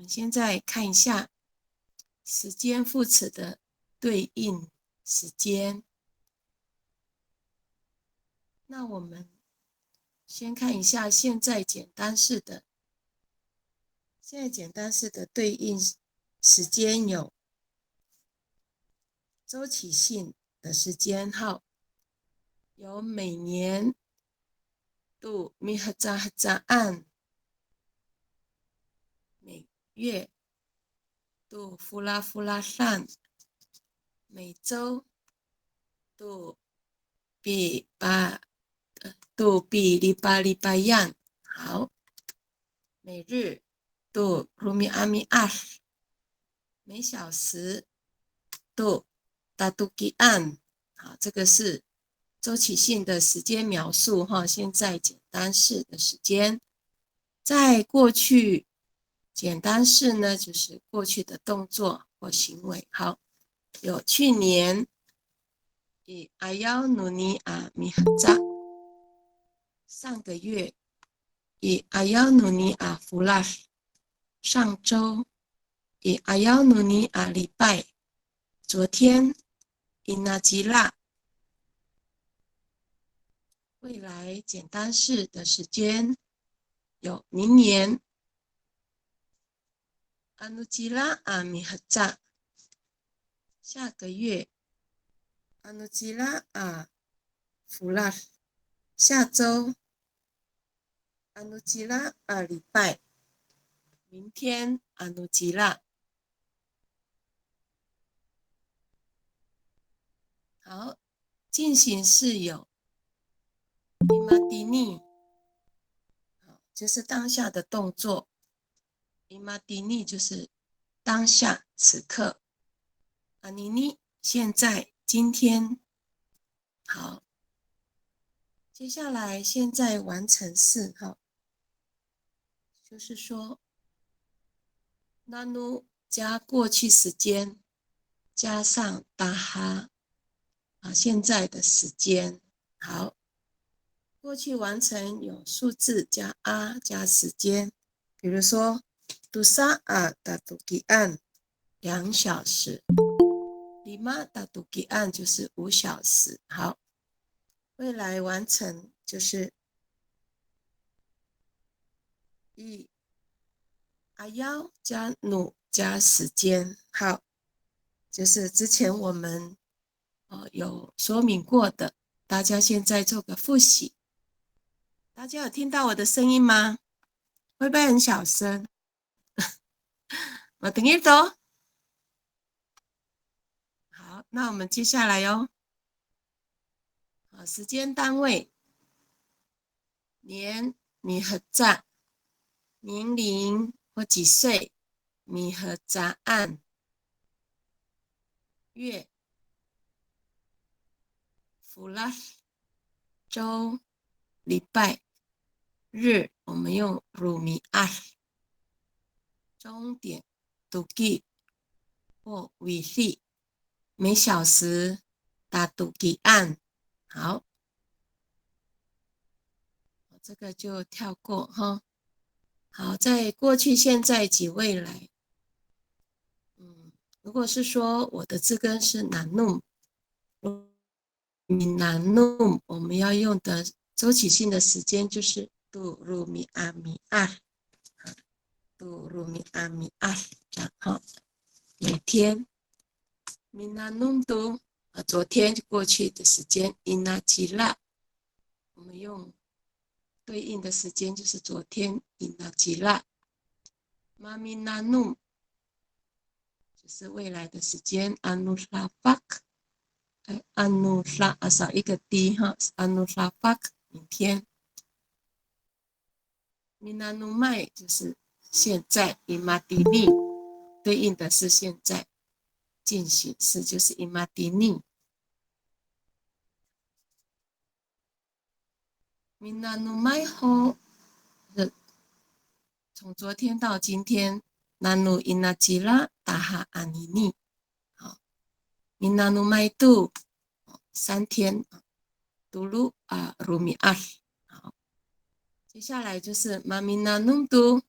们现在看一下时间副词的对应时间。那我们先看一下现在简单式的。现在简单式的对应时间有周期性的时间号，有每年度米赫扎赫扎按，每月度呼啦呼啦散，每周度比礼拜样。好，每日度鲁米阿米阿，每小时度达杜吉安。好，这个是周期性的时间描述哈。现在简单式的时间，在过去简单式呢，就是过去的动作或行为。好，有去年以阿幺努尼阿米哈扎，上个月以阿幺努尼阿弗拉，上周以阿幺努尼阿礼拜，昨天以那吉拉。未来简单式的时间有明年阿努吉拉阿米哈扎，下个月阿努吉拉阿弗拉，下周阿努吉拉阿礼拜，明天阿努吉拉。好，进行式有伊玛蒂尼，就是当下的动作。伊玛蒂尼就是当下此刻。阿尼尼现在今天。好，接下来现在完成式哈，就是说那努加过去时间加上达哈现在的时间。好，过去完成有数字加啊加时间，比如说杜萨达杜吉安2小时，里马达杜吉安就是5小时。好，未来完成就是以阿幺加努加时间。好，就是之前我们有说明过的，大家现在做个复习。大家有听到我的声音吗？会不会很小声？我等一走。好，那我们接下来哟。时间单位年米和扎，年龄或几岁米和扎按，月弗拉，周礼拜，日我们用鲁米阿，钟点杜吉或维系，每小时打杜吉按。好，这个就跳过哈。好，在过去、现在及未来。如果是说我的字根是南弄，闽南弄，我们要用的周期性的时间就是杜鲁米阿米阿，杜鲁米阿米阿，这样哈。每天，闽南弄读昨天过去的时间，伊那吉拉，我们用对应的时间就是昨天，伊那吉拉。妈咪那弄就是未来的时间，安努拉巴克。安努拉少一个 d 哈，安努拉巴克明天。米纳努麦就是现在，伊马迪尼对应的是现在进行式，就是伊马迪尼。米纳努麦后，从昨天到今天，纳努伊纳吉拉达哈阿尼尼。好，米纳努麦杜3天，杜鲁鲁米阿。好，接下来就是马米纳努杜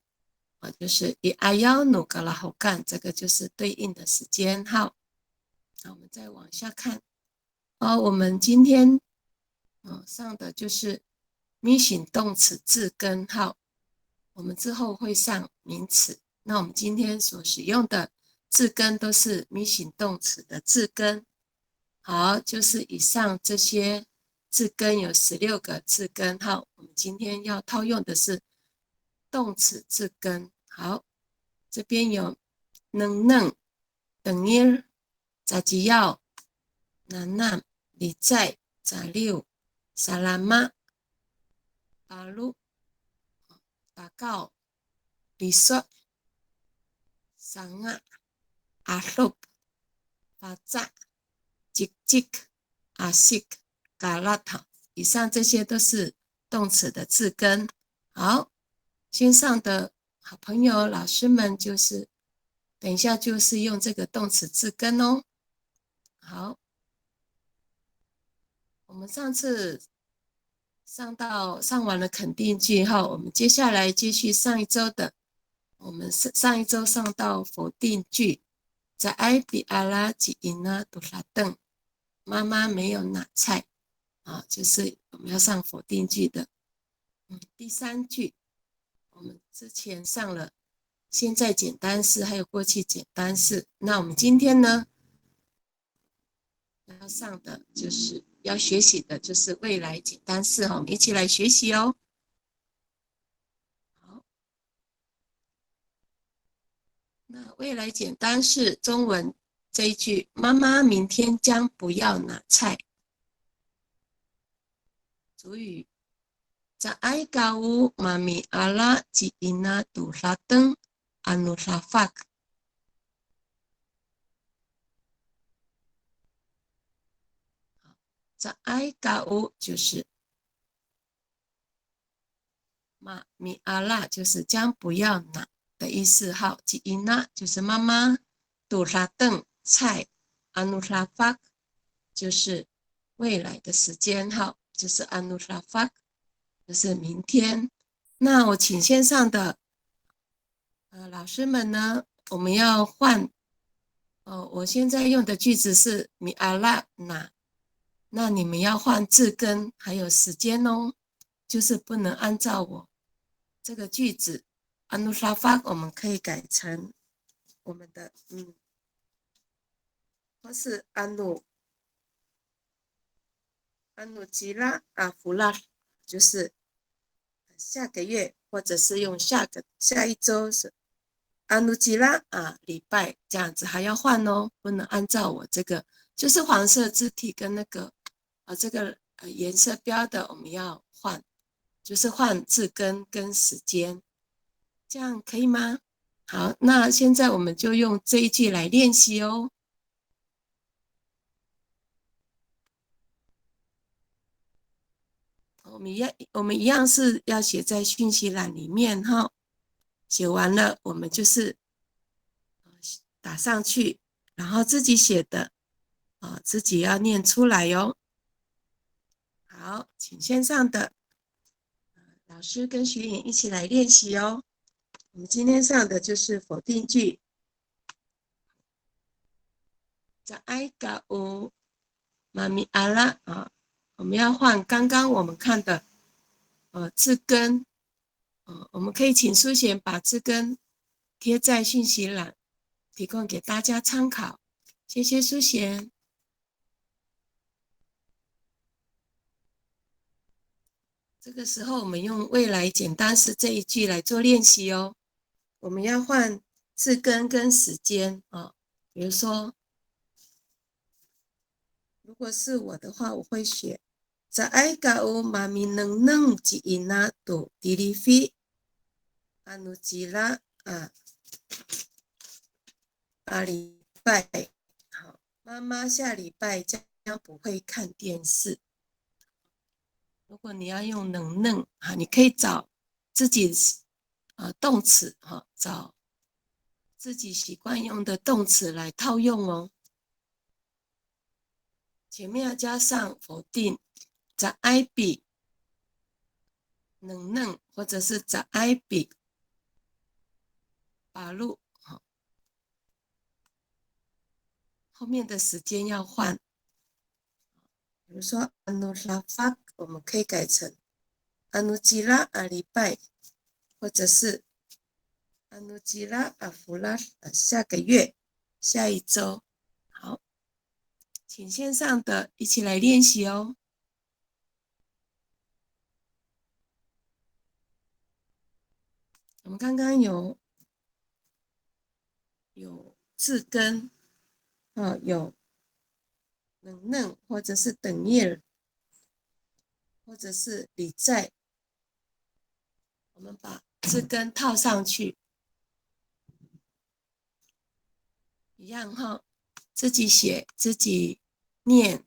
就是以阿幺努格拉后干，这个就是对应的时间号。那我们再往下看，我们今天上的就是咪形动词字根号，我们之后会上名词。那我们今天所使用的字根都是咪形动词的字根。好，就是以上这些字根有16个字根号，我们今天要套用的是动词字根。好，这边有能、等音、杂吉要、南南、里在、杂六、萨拉玛、巴鲁、达告、里索、桑啊、阿鲁、巴扎、吉吉、阿西、嘎拉塔。以上这些都是动词的字根。好，线上的好朋友、老师们，就是等一下就是用这个动词字根哦。好，我们上次上完了肯定句后，我们接下来继续上一周的。我们上一周上到否定句，在埃比阿拉吉伊纳杜拉邓，妈妈没有拿菜就是我们要上否定句的。第3句，我们之前上了现在简单式还有过去简单式，那我们今天呢要上的就是要学习的就是未来简单式我们一起来学习哦。好，那未来简单式中文这一句，妈妈明天将不要拿菜。主语在爱高乌妈咪阿拉吉伊纳杜拉登阿努拉法克。在爱高乌就是妈咪阿拉就是将不要拿的意思。好，吉伊纳就是妈妈，杜拉登菜，阿努拉法克就是未来的时间。好，就是阿努拉法克就是明天。那我请线上的老师们呢，我们要换我现在用的句子是米阿拉那，那你们要换字根还有时间哦，就是不能按照我这个句子安努沙发，我们可以改成我们的或是安努吉拉弗拉，就是下个月，或者是用下一周是安努吉拉礼拜这样子，还要换哦，不能按照我这个就是黄色字体跟那个这个颜色标的我们要换，就是换字根跟时间，这样可以吗？好，那现在我们就用这一句来练习哦。我们一样是要写在讯息栏里面哈，写完了我们就是打上去，然后自己写的自己要念出来哟。好，请线上的老师跟学员一起来练习哦。我们今天上的就是否定句，在爱嘎乌妈咪阿拉我们要换刚刚我们看的字根我们可以请苏贤把字根贴在讯息栏，提供给大家参考。谢谢苏贤。这个时候我们用未来简单式这一句来做练习哦。我们要换字根跟时间比如说，如果是我的话，我会写在爱嘎乌妈咪能吉伊纳杜迪里菲阿努吉拉礼拜好，妈妈下礼拜将不会看电视。如果你要用能你可以找自己动词找自己习惯用的动词来套用哦。前面要加上否定，在爱比能或者是在爱比八路，后面的时间要换。比如说 anu lafak， 我们可以改成 anu jila alibai， 或者是 anu jila afular， 下个月，下一周。好，请线上的一起来练习哦。我们刚刚有字根，有能嫩，或者是等叶，或者是李在，我们把字根套上去，一样哈，自己写自己念，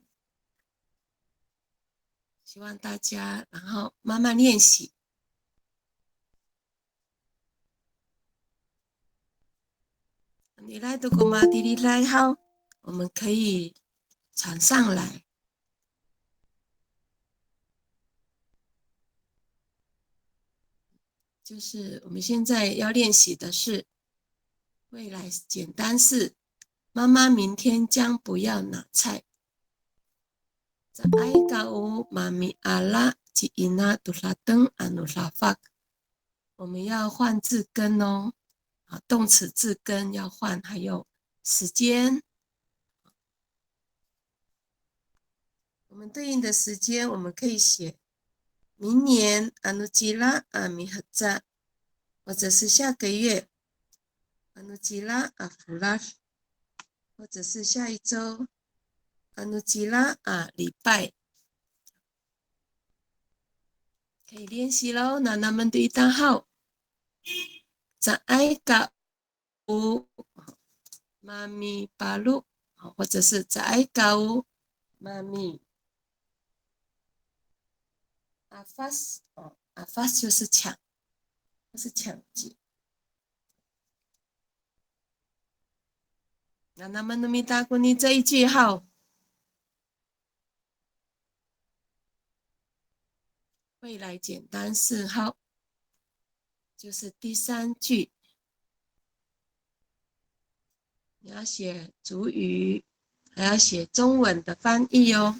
希望大家然后慢慢练习。你来的古马迪里来好，我们可以传上来。就是我们现在要练习的是未来简单式。妈妈明天将不要拿菜。在爱告乌妈咪阿拉吉伊纳杜拉登阿努拉法。我们要换字根哦，动词字根要换，还有时间。我们对应的时间，我们可以写明年阿努吉拉阿米赫扎，或者是下个月阿努吉拉阿弗拉，或者是下一周阿努吉拉阿礼拜。可以练习喽。那咱们对单号，在爱告乌妈咪巴鲁，或者是在爱告乌妈咪阿发斯，阿发斯就是抢，就是抢劫。那咱们努米达古尼这一句号，未来简单式号，就是第三句。你要写主语，还要写中文的翻译哦。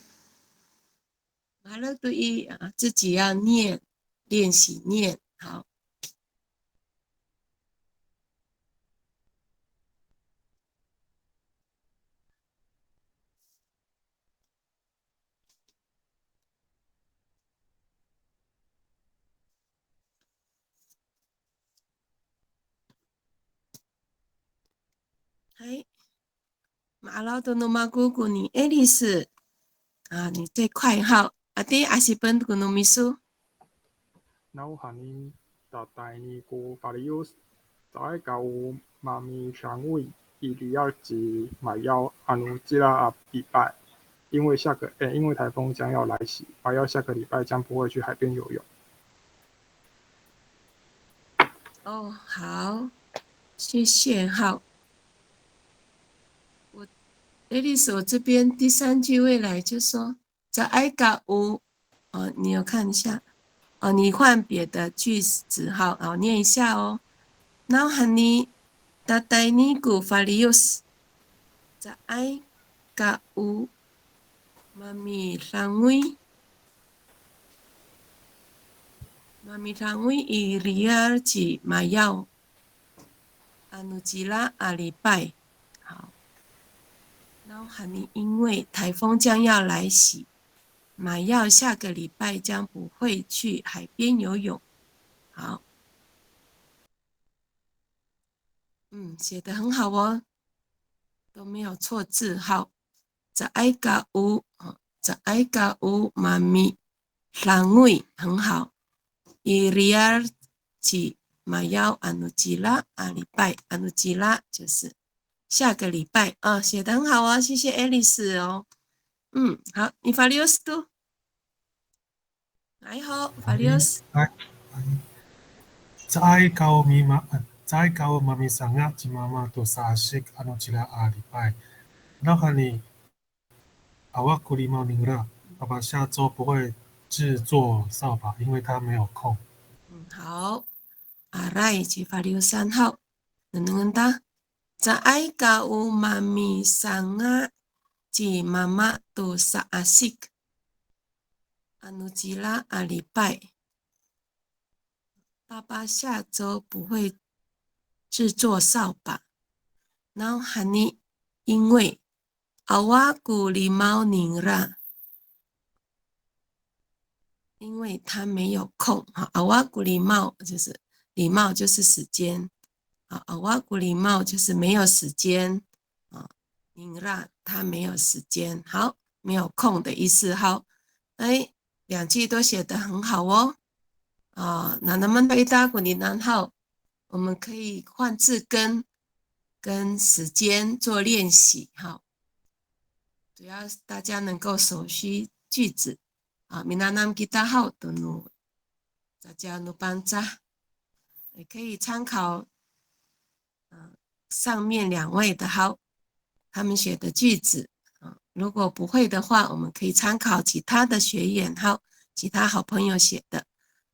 完了对一啊，自己要念，练习念。好。嗨，马老的诺马姑姑，你爱丽丝啊，你最快哈。阿弟阿西本古诺米苏。Nauhanin tatay ko varios tayo kau mami shangui ili买要anu jila礼拜，因为台风将要来袭，买要下个礼拜将不会去海边游泳。哦，好，谢谢。好，爱丽丝，我这边第三句未来就说在爱嘎乌，你有看一下？你换别的句子好，然后念一下哦。Nauhanin tatay ko varios tayo kau mamilangui iriar ci mayau anu jila礼拜。好，然后Nauhanin因为台风将要来袭，马耀下个礼拜将不会去海边游泳。好，写得很好哦，都没有错字。好，在爱嘎乌，在爱嘎乌妈咪朗位很好。Iriar 吉马耀阿努吉拉阿礼拜阿努吉拉就是下个礼拜啊，写得很好哦，谢谢 Alice 哦。好，你法利欧斯读，来好，法利欧斯。在高咪妈，在高妈咪上啊，吉妈妈都沙西阿诺吉拉阿礼拜，那和你阿瓦库里猫宁了，爸爸下周不会制作扫把，因为他没有空。好，阿赖及法利欧3号。能答。在爱噶有妈咪桑啊，及妈妈都萨阿西克，阿努吉拉阿礼拜，爸爸下周不会制作扫把。然后喊你，因为阿瓦古里猫宁啦，因为他没有空。好，阿瓦古里猫就是礼貌，就是时间。好，阿瓦古里猫就是没有时间。啊，宁啦，他没有时间。好，没有空的意思。好，哎，两句都写得很好哦。啊，那能不能回答古里然后我们可以换字跟时间做练习。好。主要是大家能够熟悉句子啊。Minanam kita hau tunu，大家努班扎，也可以参考上面两位的好，他们写的句子啊。如果不会的话，我们可以参考其他的学员好，其他好朋友写的。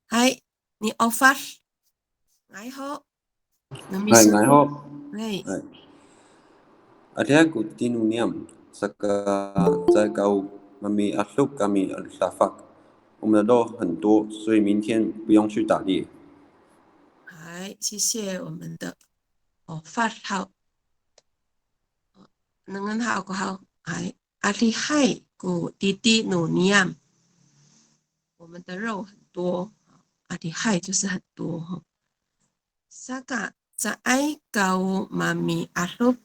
嗨，你 offer， 来好，那么是，Ngày hôm哎，ada aku tinuniam saka在高mami asuk kami al-safak， 我们的肉很多，所以明天不用去打猎。嗨，谢谢我们的 offer 好。能好个好，哎，阿里海古滴滴努尼亚，我们的肉很多，阿里海就是很多哈。萨嘎在爱高妈咪阿鲁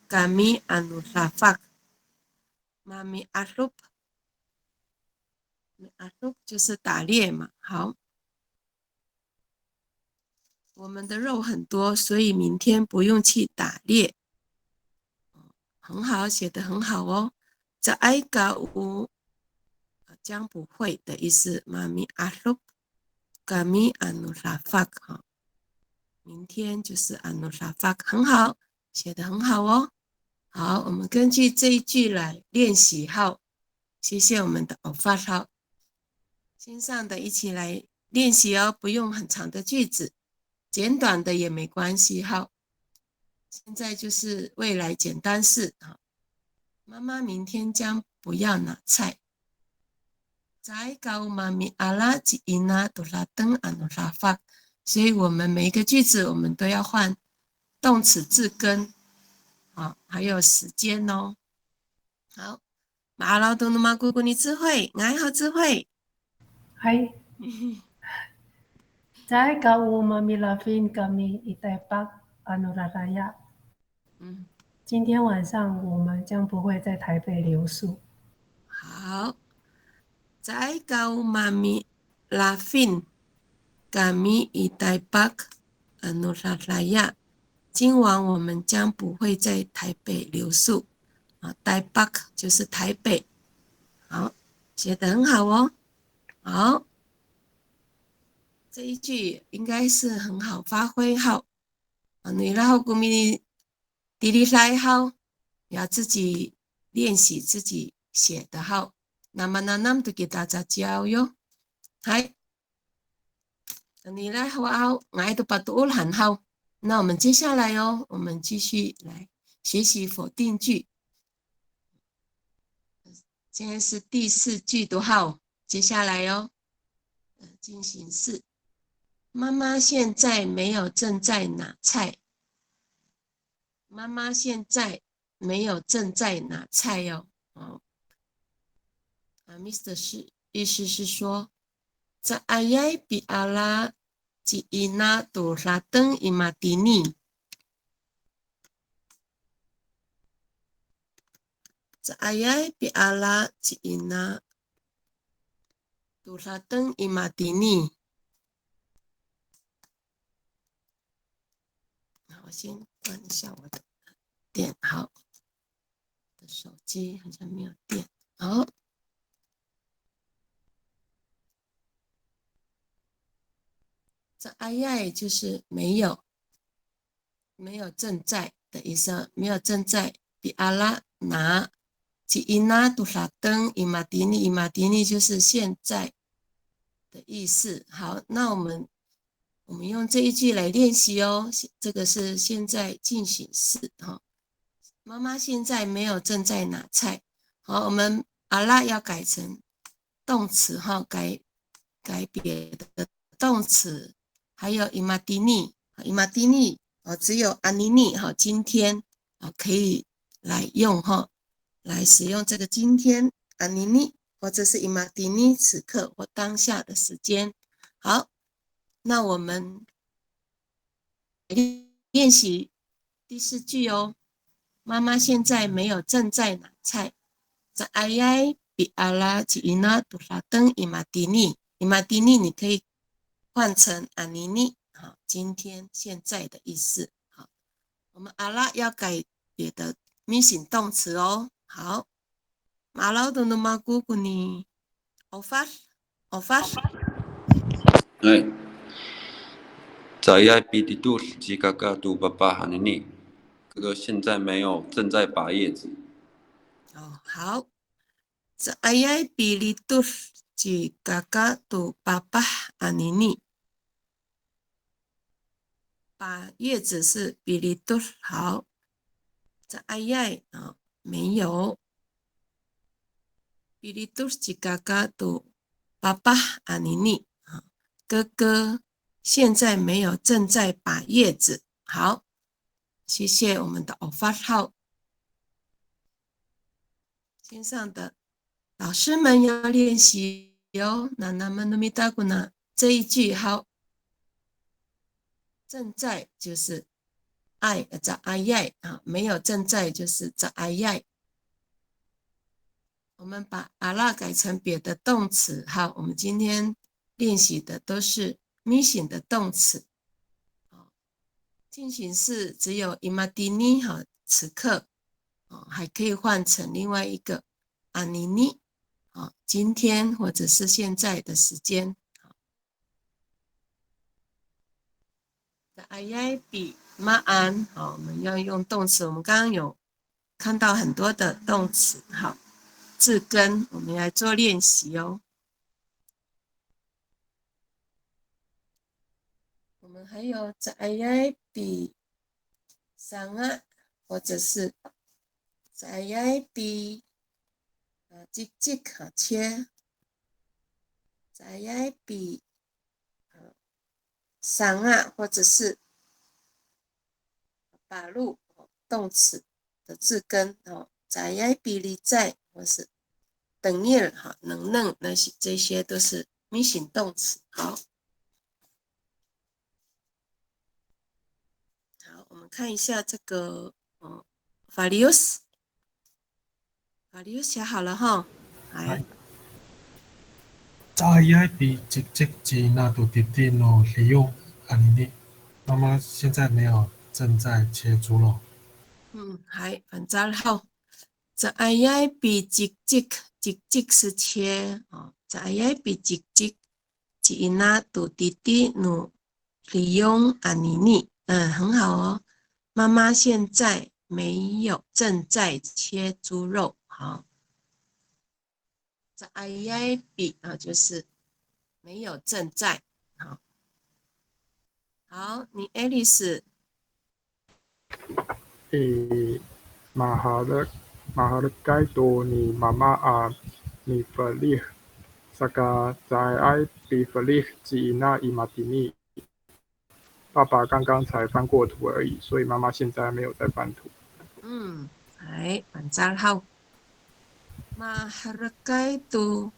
嘎咪阿努沙发，妈咪阿鲁就是打猎嘛。好，我们的肉很多，所以明天不用去打猎。很好，写得很好哦。在爱高乌将不会的意思，妈咪阿鲁。Kami anu rafak 哈，明天就是anu rafak，很好，写得很好哦。好，我们根据这一句来练习。好，谢谢我们的ofat。好，线上的一起来练习哦，不用很长的句子，简短的也没关系。好，现在就是未来简单式。好，妈妈明天将不要拿菜。在高妈咪阿拉吉伊娜多拉登阿努拉发，所以我们每一个句子我们都要换动词字根，啊，还有时间哦。好，马劳东的马姑姑你智慧，爱好智慧。Hai, saya kau mami Lavin kami Itepak Anuraraya。今天晚上我们将不会在台北留宿。好，在高妈咪拉芬 kami Itepak Anuraraya。今晚我们将不会在台北留宿。啊，台北就是台北。好，写得很好哦。好，这一句应该是很好发挥。好，你然后古米滴滴来好，要自己练习自己写的好。那么呢，都给大家教哟。嗨，你来好，我都把都很好。那我们接下来哦，我们继续来学习否定句。现在是第4句的号，接下来哦，进行式。妈妈现在没有正在拿菜。妈妈现在没有正在拿菜哟。Mr. 是意思是说，在ayai bi ala ji ina do rateng imadini。在ayai bi ala ji ina do rateng imadini。我先关一下我的电，好，我的手机好像没有电。好，这ayai就是没有正在的意思，没有正在。比阿拉拿吉伊纳杜拉登伊马迪尼就是现在的意思。好，那我们我们用这一句来练习哦。这个是现在进行式哈。妈妈现在没有正在拿菜。好，我们阿拉要改成动词哈，改别的动词，还有伊玛蒂尼，只有阿尼尼哈，今天可以来用哈，来使用这个今天阿尼尼，或者是伊玛蒂尼此刻或当下的时间。好，那我们练习第4句哦。妈妈现在没有正在拿菜。在ayai bi ala jiina tulateng imadini， imadini 你可以换成 anini， 好，今天现在的意思。好，我们阿拉要改别的 missing 动词哦。好，马老的马姑姑你 offer。哎，saya biditur jika tu bapa hanini， 哥哥现在没有正在拔叶子。好。Saya biditur jika tu bapa hanini， 把叶子是 biditur， 好。Saya 没有。biditur jika tu bapa hanini， 哥哥现在没有正在拔叶子。好，谢谢我们的 offer 号。线上的老师们要练习哟。那么努米达古呢？这一句好，正在就是爱在爱爱啊，没有正在就是在爱爱。我们把阿拉改成别的动词。好，我们今天练习的都是 missing 的动词。进行式只有 imadini 哈，此刻还可以换成另外一个 anini。今天或者是现在的时间。ayai bi ma'an， 我们要用动词。我们刚刚有看到很多的动词，好，字根，我们来做练习哦。我们还有 ayai bi sangat， 或者是 ayai bi jik 切，在呀比sangat， 或者是把路动词的字根在呀比里在，或是等于能那些这些都是 missing 动词。好，我们看一下这个Valius 写好了哈。来。Saya bijik Cina tu titi no liu anini。妈妈现在没有正在切猪肉。还反正好。Saya bijik 是切Saya bijik Cina tu titi no liu anini。很好哦。妈妈现在没有正在切猪肉。好。ayai bi 就是没有正在。好，你 Alice。Mahargai tu ni mama mi felih saka zai bi felih Cina imadini。爸爸刚刚才翻过图而已，所以妈妈现在没有在翻图。反正好。Mahargai tu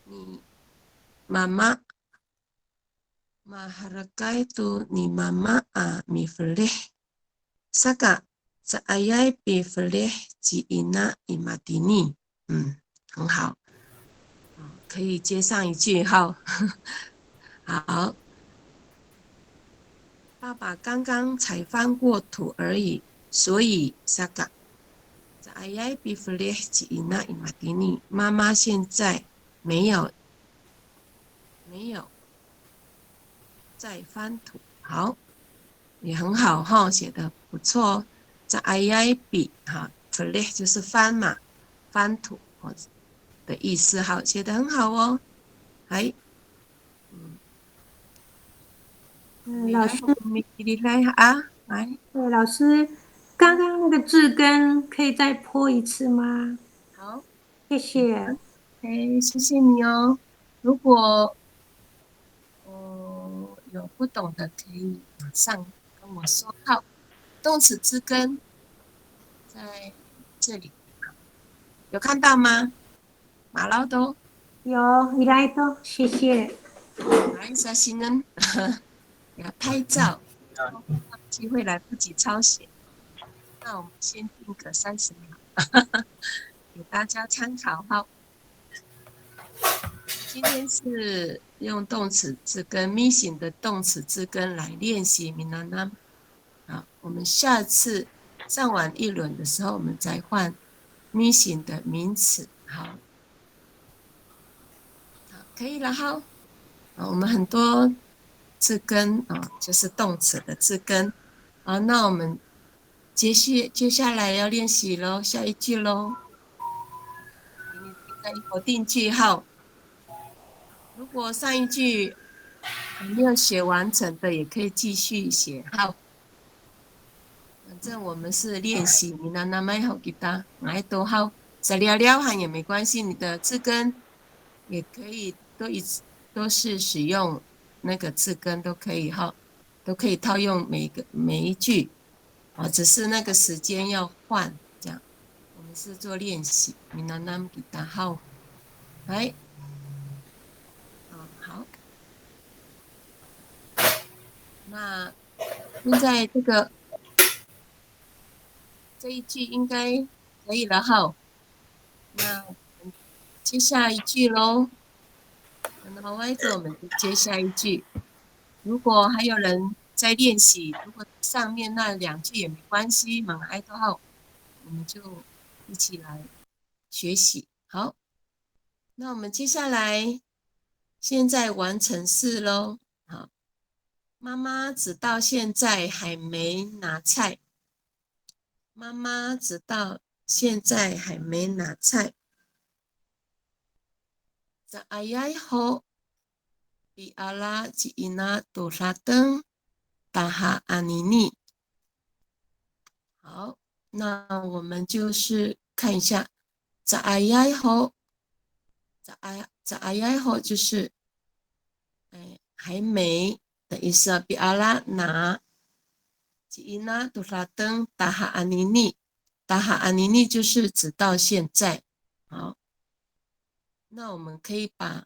ni mama Mahargai tu ni mama mi felih saka zai bi felih Cina imadini。很好，可以接上一句号。好，爸爸刚刚才翻过图而已，所以 saka ayai bi felih Cina imadini， 妈妈现在没有在翻图。好，也很好哈，写的不错。ayai bi felih 就是翻嘛，翻图的意思。好，写的很好哦。老师，你来啊，来。老师，刚刚那个字根可以再泼一次吗？好，谢谢。谢谢你哦。如果有不懂的，可以马上跟我说。好，动词之根在这里，有看到吗？马劳多，有，你来的，谢谢。马来西新恩，给他拍照，忘记会来不及抄写。那我们先定个30秒，给大家参考。好，今天是用动词字根 missing 的动词字根来练习 minanam。好，我们下次上完一轮的时候，我们再换 missing 的名词。好，可以了。好，我们很多字根就是动词的字根。好，那我们接下来要练习咯，下一句咯。给你在否定句号。如果上一句还没有写完成的，也可以继续写。好，反正我们是练习，你那买好给他，买多好，再聊聊还也没关系。你的字根也可以都是使用那个字根都可以哈，都可以套用每一句只是那个时间要换这样。我们是做练习，你那给他好，来。好，那现在这一句应该可以了哈。那我们接下一句咯。那歪着我们就接下一句。如果还有人在练习，如果上面那2句也没关系，忙挨多号，我们就一起来学习。好，那我们接下来现在完成式咯。好，妈妈直到现在还没拿菜。妈妈直到现在还没拿菜。Sa ayah ho biala ciina dorateng taha anini。好，那我们就是看一下，Sa ayah ho，Sa ayah ho 就是还没的意思啊。biala 拿，ciina dorateng taha anini。taha anini 就是直到现在。好。那我们可以把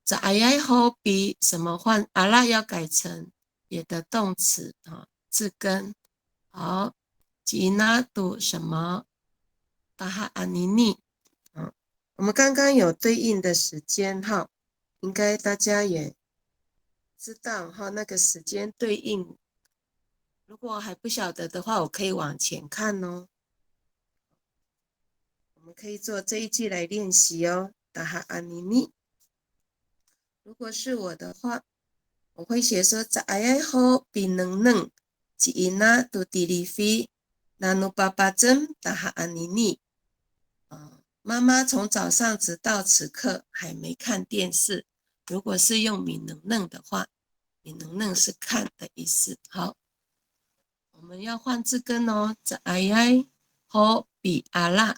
在 ai 后比什么换阿拉要改成别的动词字根。好，吉纳读什么？达哈阿尼尼。我们刚刚有对应的时间哈，应该大家也知道哈，那个时间对应。如果还不晓得的话，我可以往前看哦。我们可以做这一句来练习哦。达哈阿尼尼。如果是我的话，我会写说在爱后比能能吉伊娜都迪里菲那努爸爸真达哈安妮妮。妈妈从早上直到此刻还没看电视。如果是用米能能的话，米能能是看的意思。好，我们要换字根哦，在爱后比阿拉，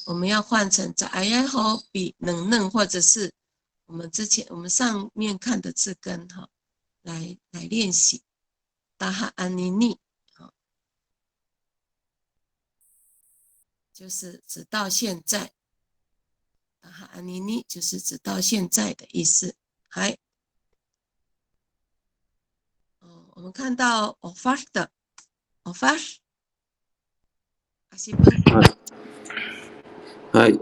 我们要换成在爱后比能能，或者是我们上面看的字根哈，来练习。达哈安妮妮，就是直到现在。达哈安妮妮就是直到现在的意思。还，我们看到 ofar 的 ofar， 阿西本。はい。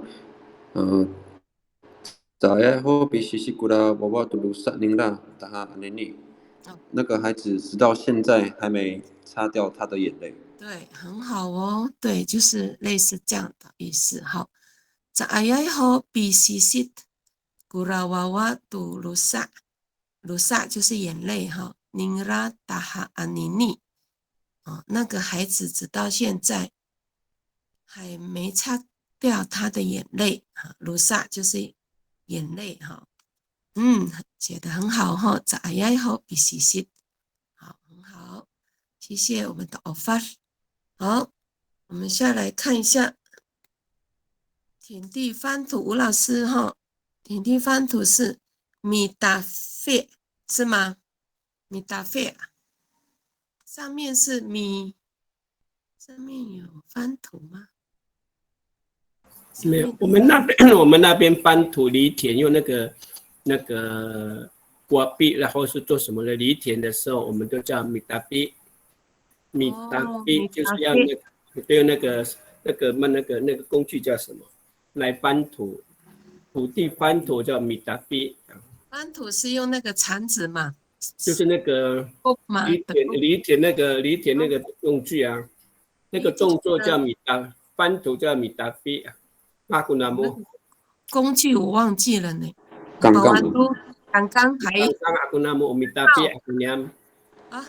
Saya hobi sisikura wawa tulusak ningla taha anini。那个孩子直到现在还没擦掉他的眼泪。对，很好哦。对，就是类似这样的意思。好，Saya hobi sisit gura wawa tulusak，lusak就是眼泪哈。ningla taha anini。那个孩子直到现在还没擦掉他的眼泪哈。lusak就是眼泪哈。写得很好哈。Saya hobi sisit。谢谢我们的 offer。好，我们下来看一下田地翻土，吴老师哈，田地翻土是米达费是吗？米达费啊，上面是米，上面有翻土吗？没有，我们那边翻土犁田用那个锅壁，然后是做什么的？犁田的时候，我们都叫米达壁，米达壁就是要那个工具叫什么？来翻土，土地翻土叫米达壁。翻土是用那个铲子嘛？就是那个犁田那个工具啊，那个动作叫米达，翻土叫米达壁啊。阿古纳姆工具我忘记了呢。刚刚还阿古纳姆米达壁阿古念啊，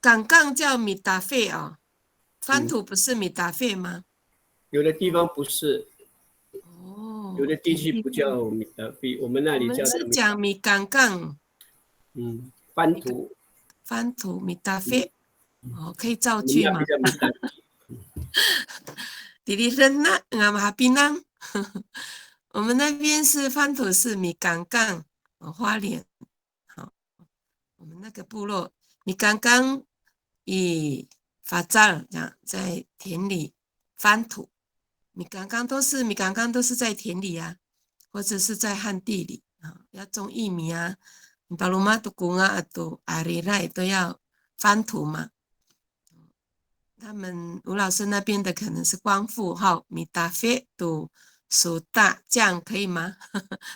岗杠叫米达费啊，翻土不是米达费吗？有的地方不是，有的地区不叫米达壁，我们那里叫。我们是讲米岗杠。翻土。翻土米达费，可以造句吗？弟弟生那俺们哈槟榔，我们那边是翻土是米岗杠，花莲，好，我们那个部落米岗杠以发展这样在田里翻土，米岗杠都是在田里啊，或者是在旱地里啊，要种玉米啊，巴鲁马杜公啊，都阿里赖都要翻土嘛。他们吴老师那边的可能是光复号米达菲都属大，这样可以吗？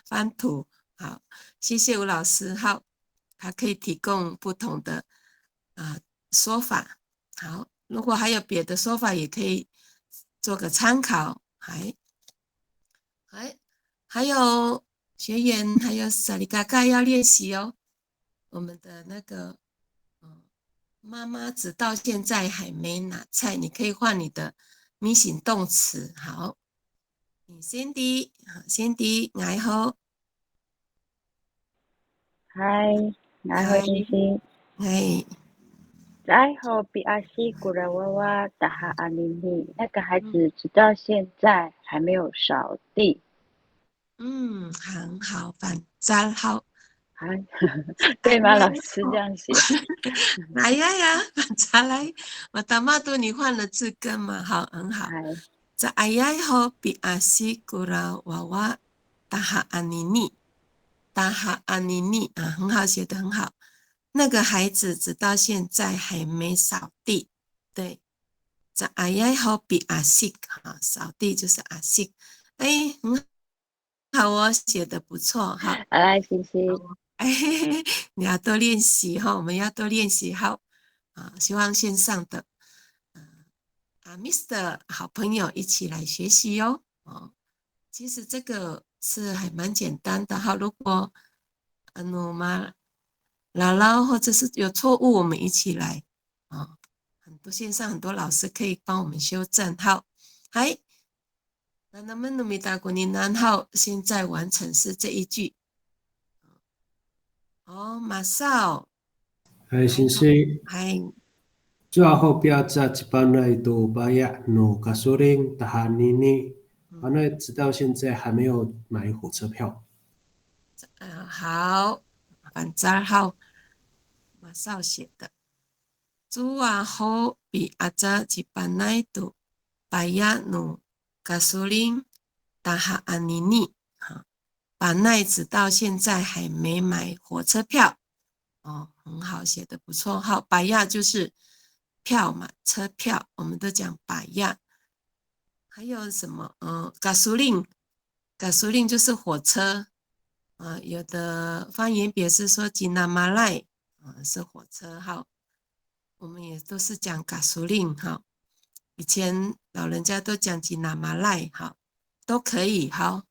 翻土，好，谢谢吴老师。好，他可以提供不同的说法。好，如果还有别的说法，也可以做个参考。还有学员，还有萨利嘎嘎要练习哦。我们的那个妈妈直到现在还没拿菜，你可以换你的咪形动词。好，你Cindy，爱好，嗨，爱好星星，哎，爱好比阿西古拉娃娃达哈阿妮妮，那个孩子直到现在还没有扫地。很好，反正好。对吗？老师这样写。来呀，反来，我大妈都你换了字根嘛，好，很好。这哎呀好比阿西古拉娃娃达哈阿妮妮，很好，写得很好。那个孩子直到现在还没扫地，对。这哎呀好比阿西哈，扫地就是阿西，很好哦，写得不错哈。来，星星。你要多练习哈，我们要多练习好希望线上的Miss 的好朋友一起来学习哟。其实这个是还蛮简单的哈，如果姥姥或者是有错误，我们一起来很多线上很多老师可以帮我们修正。好，那能不能米达古尼南号现在完成是这一句。马少，星星，最后标在一般来都巴亚努卡苏林达哈尼尼，那直到现在还没有买火车票。好，反正好，马少写的。最后比阿扎一般来都巴亚努卡苏林达哈阿尼尼。把奈子到现在还没买火车票，很好，写的不错。好，巴亚就是票嘛，车票，我们都讲巴亚。还有什么？嘎苏令就是火车，有的方言别是说吉纳马赖，是火车。好，我们也都是讲嘎苏令。好，以前老人家都讲吉纳马赖，好，都可以。好。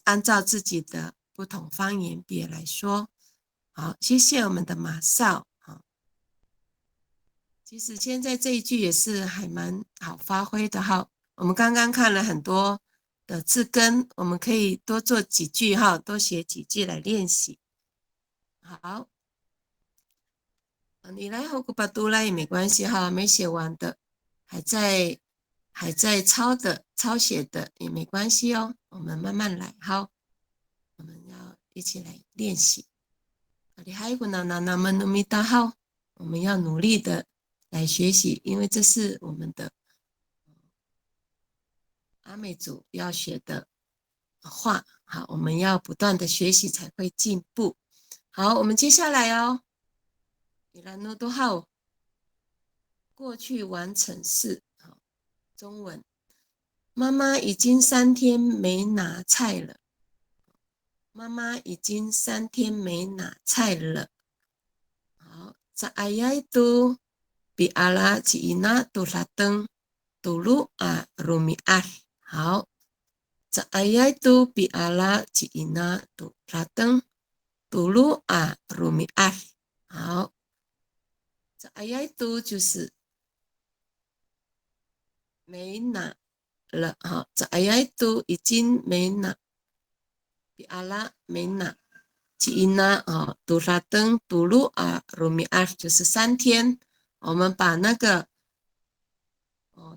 按照自己的不同方言别来说。好，谢谢我们的马少。其实现在这一句也是还蛮好发挥的哈。我们刚刚看了很多的字根，我们可以多做几句哈，多写几句来练习。好，你来后古巴都来也没关系哈，没写完的，还在抄写的也没关系哦，我们慢慢来。好，我们要一起来练习。好，我们要努力的来学习，因为这是我们的阿美族要学的话。好，我们要不断的学习才会进步。好，我们接下来哦，过去完成式。好，中文，妈妈已经3天没拿菜了。妈妈已经3天没拿菜了。好，在ayah itu biala Cina tulateng dulu rumiah。好，在ayah itu biala Cina tulateng dulu rumiah。好，在ayah itu 就是没拿了。好，在ayah itu 已经没拿。biala 没拿。Cina tulateng dulu rumiah 就是3天。我们把那个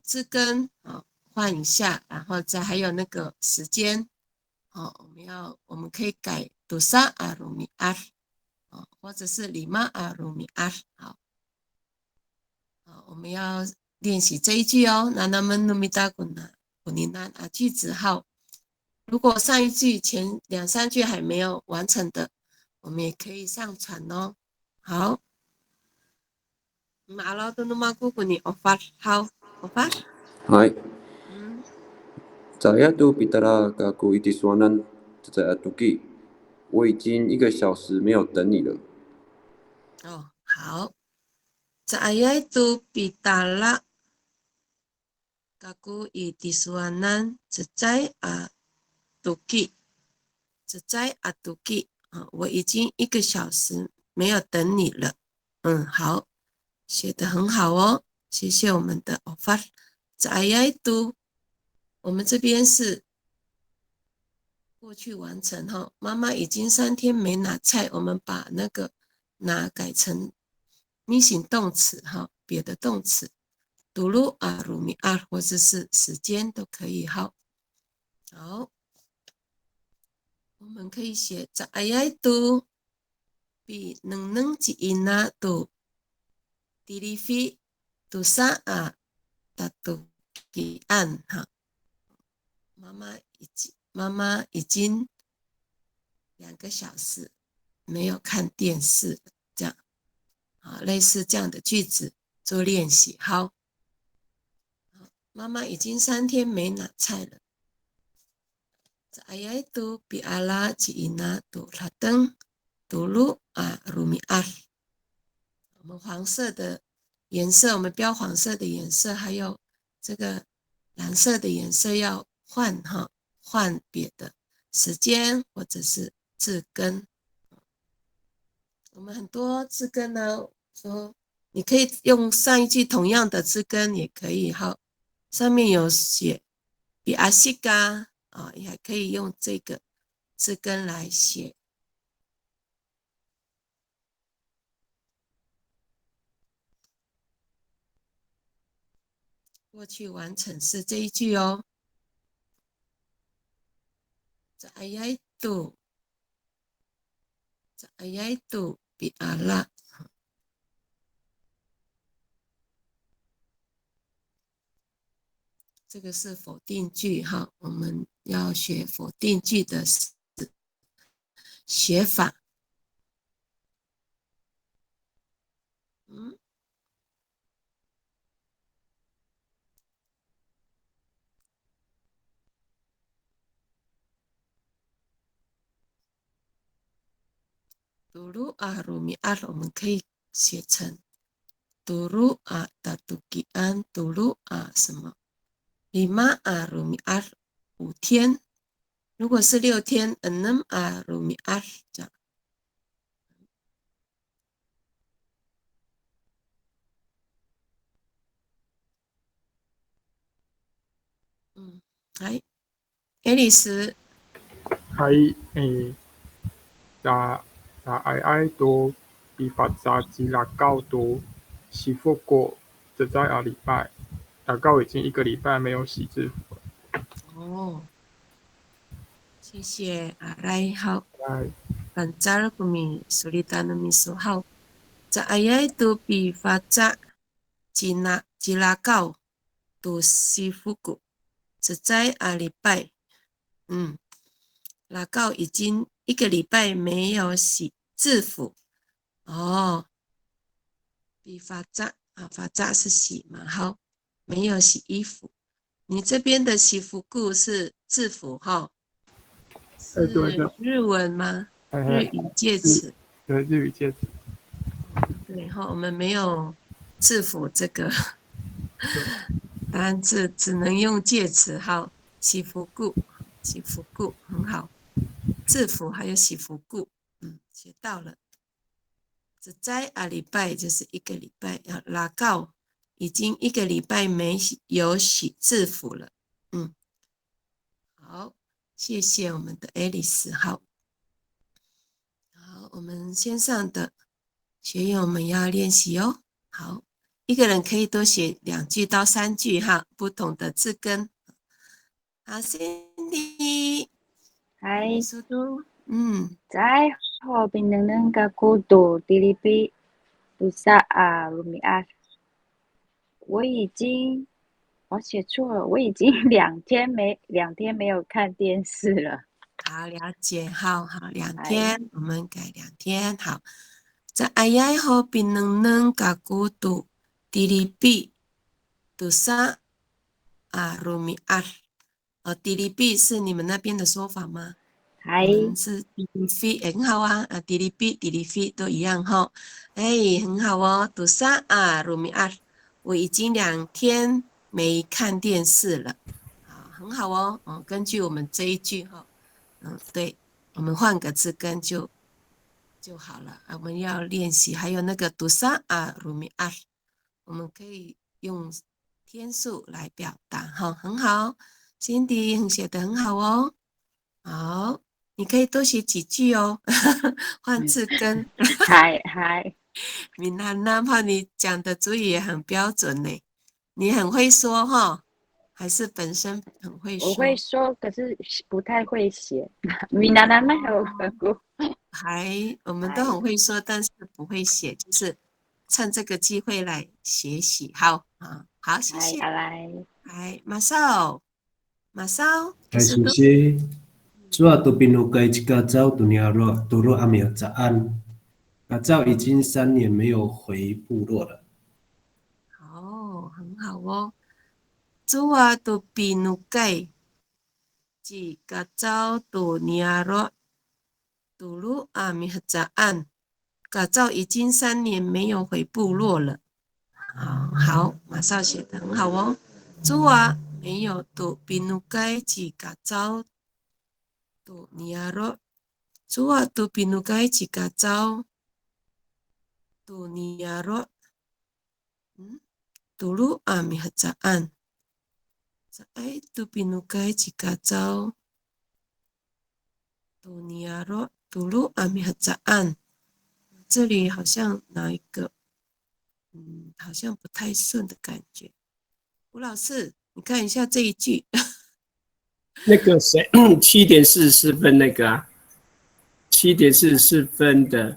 字根换一下，然后再还有那个时间我们可以改 dosa rumiah 或者是 lima rumiah。好，我们要练习这一句哦。Nanamen numida guninan 句子号。如果上一句前2、3句还没有完成的，我们也可以上传哦。好。Maalau tu numaku kuni ofar how ofar? Hai. Saya tu pitara kaku itiswanan在atuki，我已经1个小时没有等你了。哦，好。Saya itu pitala kaku itiswanan在atuki，在atuki，我已经1个小时没有等你了。好。写得很好哦，谢谢我们的 ofar。Saya itu， 我们这边是过去完成哈。妈妈已经3天没拿菜，我们把那个拿改成咪形动词哈，别的动词。dulu rumiah 或者是时间都可以哈。好，我们可以写 Saya itu bi neng Cina tu dilivi dosa tatukian 哈。妈妈已经2个小时没有看电视，这样类似这样的句子做练习。好，妈妈已经3天没拿菜了。Saya itu biala Cina tulateng dulu rumiah。我们黄色的颜色，我们标黄色的颜色，还有这个蓝色的颜色要换哈，换别的时间或者是字根。我们很多字根呢，说你可以用上一句同样的字根也可以哈，上面有写比阿西嘎也可以用这个字根来写。过去完成式这一句哦。Saya itu biala。这个是否定句哈，我们要学否定句的写法。dulu rumiah 我们可以写成 dulu tatukian dulu 什么 lima rumiah 5天，如果是6天 enam rumiah 这样。来，爱丽丝。Hai, ayah itu 伊发扎吉拉告都洗复过，只在阿礼拜，拉告已经1个礼拜没有洗制服了。哦，谢谢阿来好。来，lancar kami sulitan miso hao. Sa ayay tu pi faca jilakau tu sifuku. 只在阿礼拜，拉告已经1个礼拜没有洗制服。哦，比发扎啊，发扎是洗嘛，好，没有洗衣服。你这边的洗服裤是制服哈？是日文吗？日语介词。对，日语介词。对哈，我们没有制服这个单字，只能用介词。好，洗服裤，洗服裤很好。制服还有洗服裤，学到了。只在阿礼拜就是1个礼拜，要拉告已经1个礼拜没有洗制服了。好，谢谢我们的爱丽丝。好，我们线上的学员我们要练习哦。好，一个人可以多写2句到3句哈，不同的字根。好 ，Cindy， 嗨，速度，在后边能个孤独迪里比不萨啊鲁米阿，我写错了，我已经2天没有看电视了。好，了解，好，2天，我们改2天，好。在ayah后边能个孤独迪里比不萨啊鲁米阿。迪里比是你们那边的说法吗？我们是迪里菲，很好啊，迪里比、迪里菲都一样哈。很好哦。杜萨啊，鲁米阿，我已经2天没看电视了。很好哦。根据我们这一句哈，对，我们换个字根就好了。我们要练习，还有那个杜萨啊，鲁米阿，我们可以用天数来表达哈，很好。Cindy 写得很好哦。好，你可以多写几句哦，换字根。嗨，闽南哪怕你讲的主语也很标准呢，你很会说哈，还是本身很会说？我会说，可是不太会写。闽南那有很多。我们都很会说，但是不会写，就是趁这个机会来学习。好，谢谢。来，马少，谢谢。主要都边路盖几个早度尼罗多罗阿米尔扎安，早已经3年没有回部落了。很好哦。主要都边路盖几个早度尼罗多罗阿米尔扎安，早已经3年没有回部落了。好，马少写得很好哦。主要没有都边路盖几个早。度尼罗，主要度边路盖几个早，度尼罗，度鲁阿米和扎安，度边路盖几个早，度尼罗，度鲁阿米和扎安，这里好像哪一个，好像不太顺的感觉。吴老师，你看一下这一句。那个谁，7点44分那个7点44分的，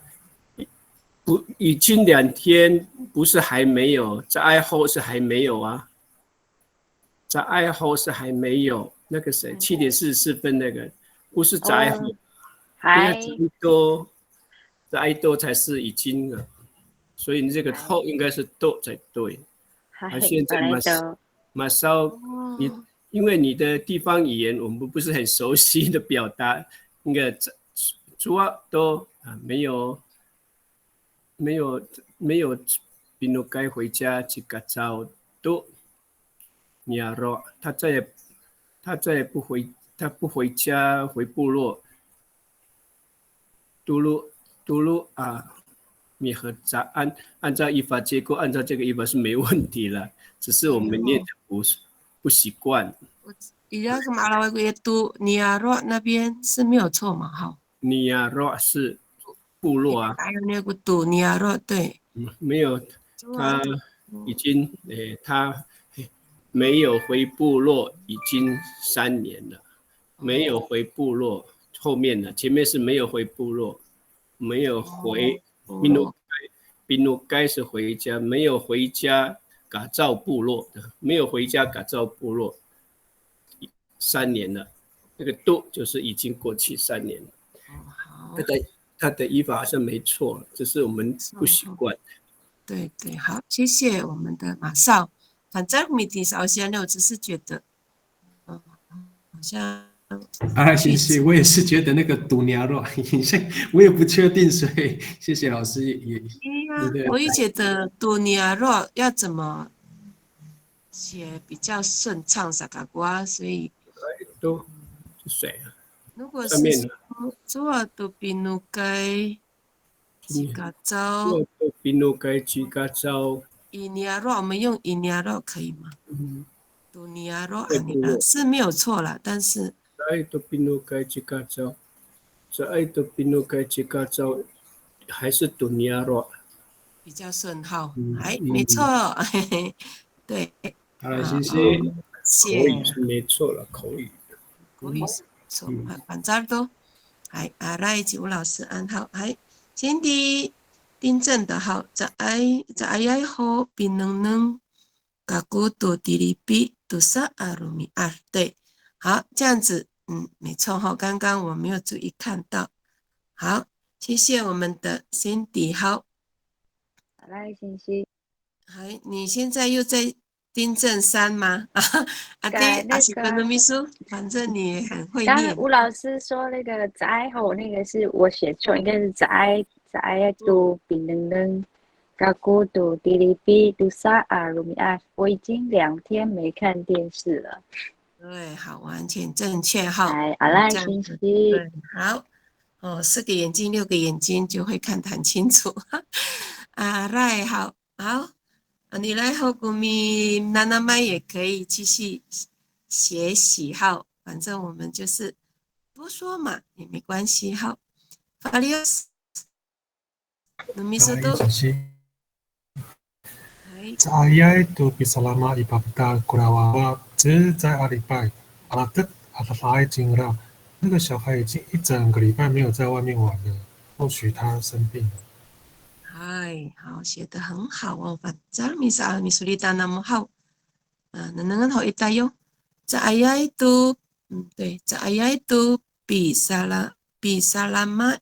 已经2天，不是还没有，在爱后是还没有啊，在爱后是还没有。那个谁，7点44分那个，不是在爱后，在爱多才是已经了，所以你这个后应该是都才对。现在马上你。因为你的地方语言我们不是很熟悉的表达，那个主要都没有宾路该回家去个早都尼亚罗，他再也不回家回部落，嘟噜啊，米和扎按照语法结构，按照这个语法是没问题了，只是我们念的不习惯。伊拉个马来维读尼亚罗那边是没有错嘛？哈，尼亚罗是部落啊。还有那个杜尼亚洛，对，没有，他已经他没有回部落已经3年了，没有回部落。后面的前面是没有回部落，没有回宾努该是回家，没有回家嘎造部落的，没有回家嘎造部落3年了。那个度就是已经过去3年了。他的语法好像没错，只是我们不习惯。对对，好，谢谢我们的马少。反正谜底少些呢，我只是觉得，好像谢谢，我也是觉得那个赌鸟肉，我也不确定，所以谢谢老师也。我也觉得赌鸟肉要怎么写比较顺畅，萨卡瓜，所以都水啊。如果是做都比努该几个州，做比努该几个州，伊尼亚肉我们用伊尼亚肉可以吗？赌尼亚肉是没有错了，但是在都比努该几个州，在都比努该几个州，还是赌尼亚肉比较顺哈。没错，对。好了，谢谢。口语是没错了，口语是错，反正都来吉武老师按好，先的订正的好，在爱好比能嘎古多迪里比多萨阿鲁米尔，对，好，这样子，没错哈，刚刚我没有注意看到，好，谢谢我们的 Cindy， 好，来，信息，你现在又在订正3吗？对，是跟的秘书，反正你很会念。刚刚吴老师说那个在后那个是我写错，应该是在都比能嘎古都迪里比都萨阿鲁米亚。我已经2天没看电视了。对，好，完全正确哈。来，信息。对，好。4个眼睛、6个眼睛就会看得很清楚。来，好。你来后古米娜娜麦也可以继续写喜好，反正我们就是多说嘛，也没关系。好，法利奥斯，努米索多。Saya itu bisa lama ibadah Kurawawa 只在阿里拜，阿德阿德来金了。那个小孩已经1整个礼拜没有在外面玩了，或许他生病了。好，写得很好哦。反正米苏里达那么好，能好一代哟。Saya itu，对，Saya itu bisa lama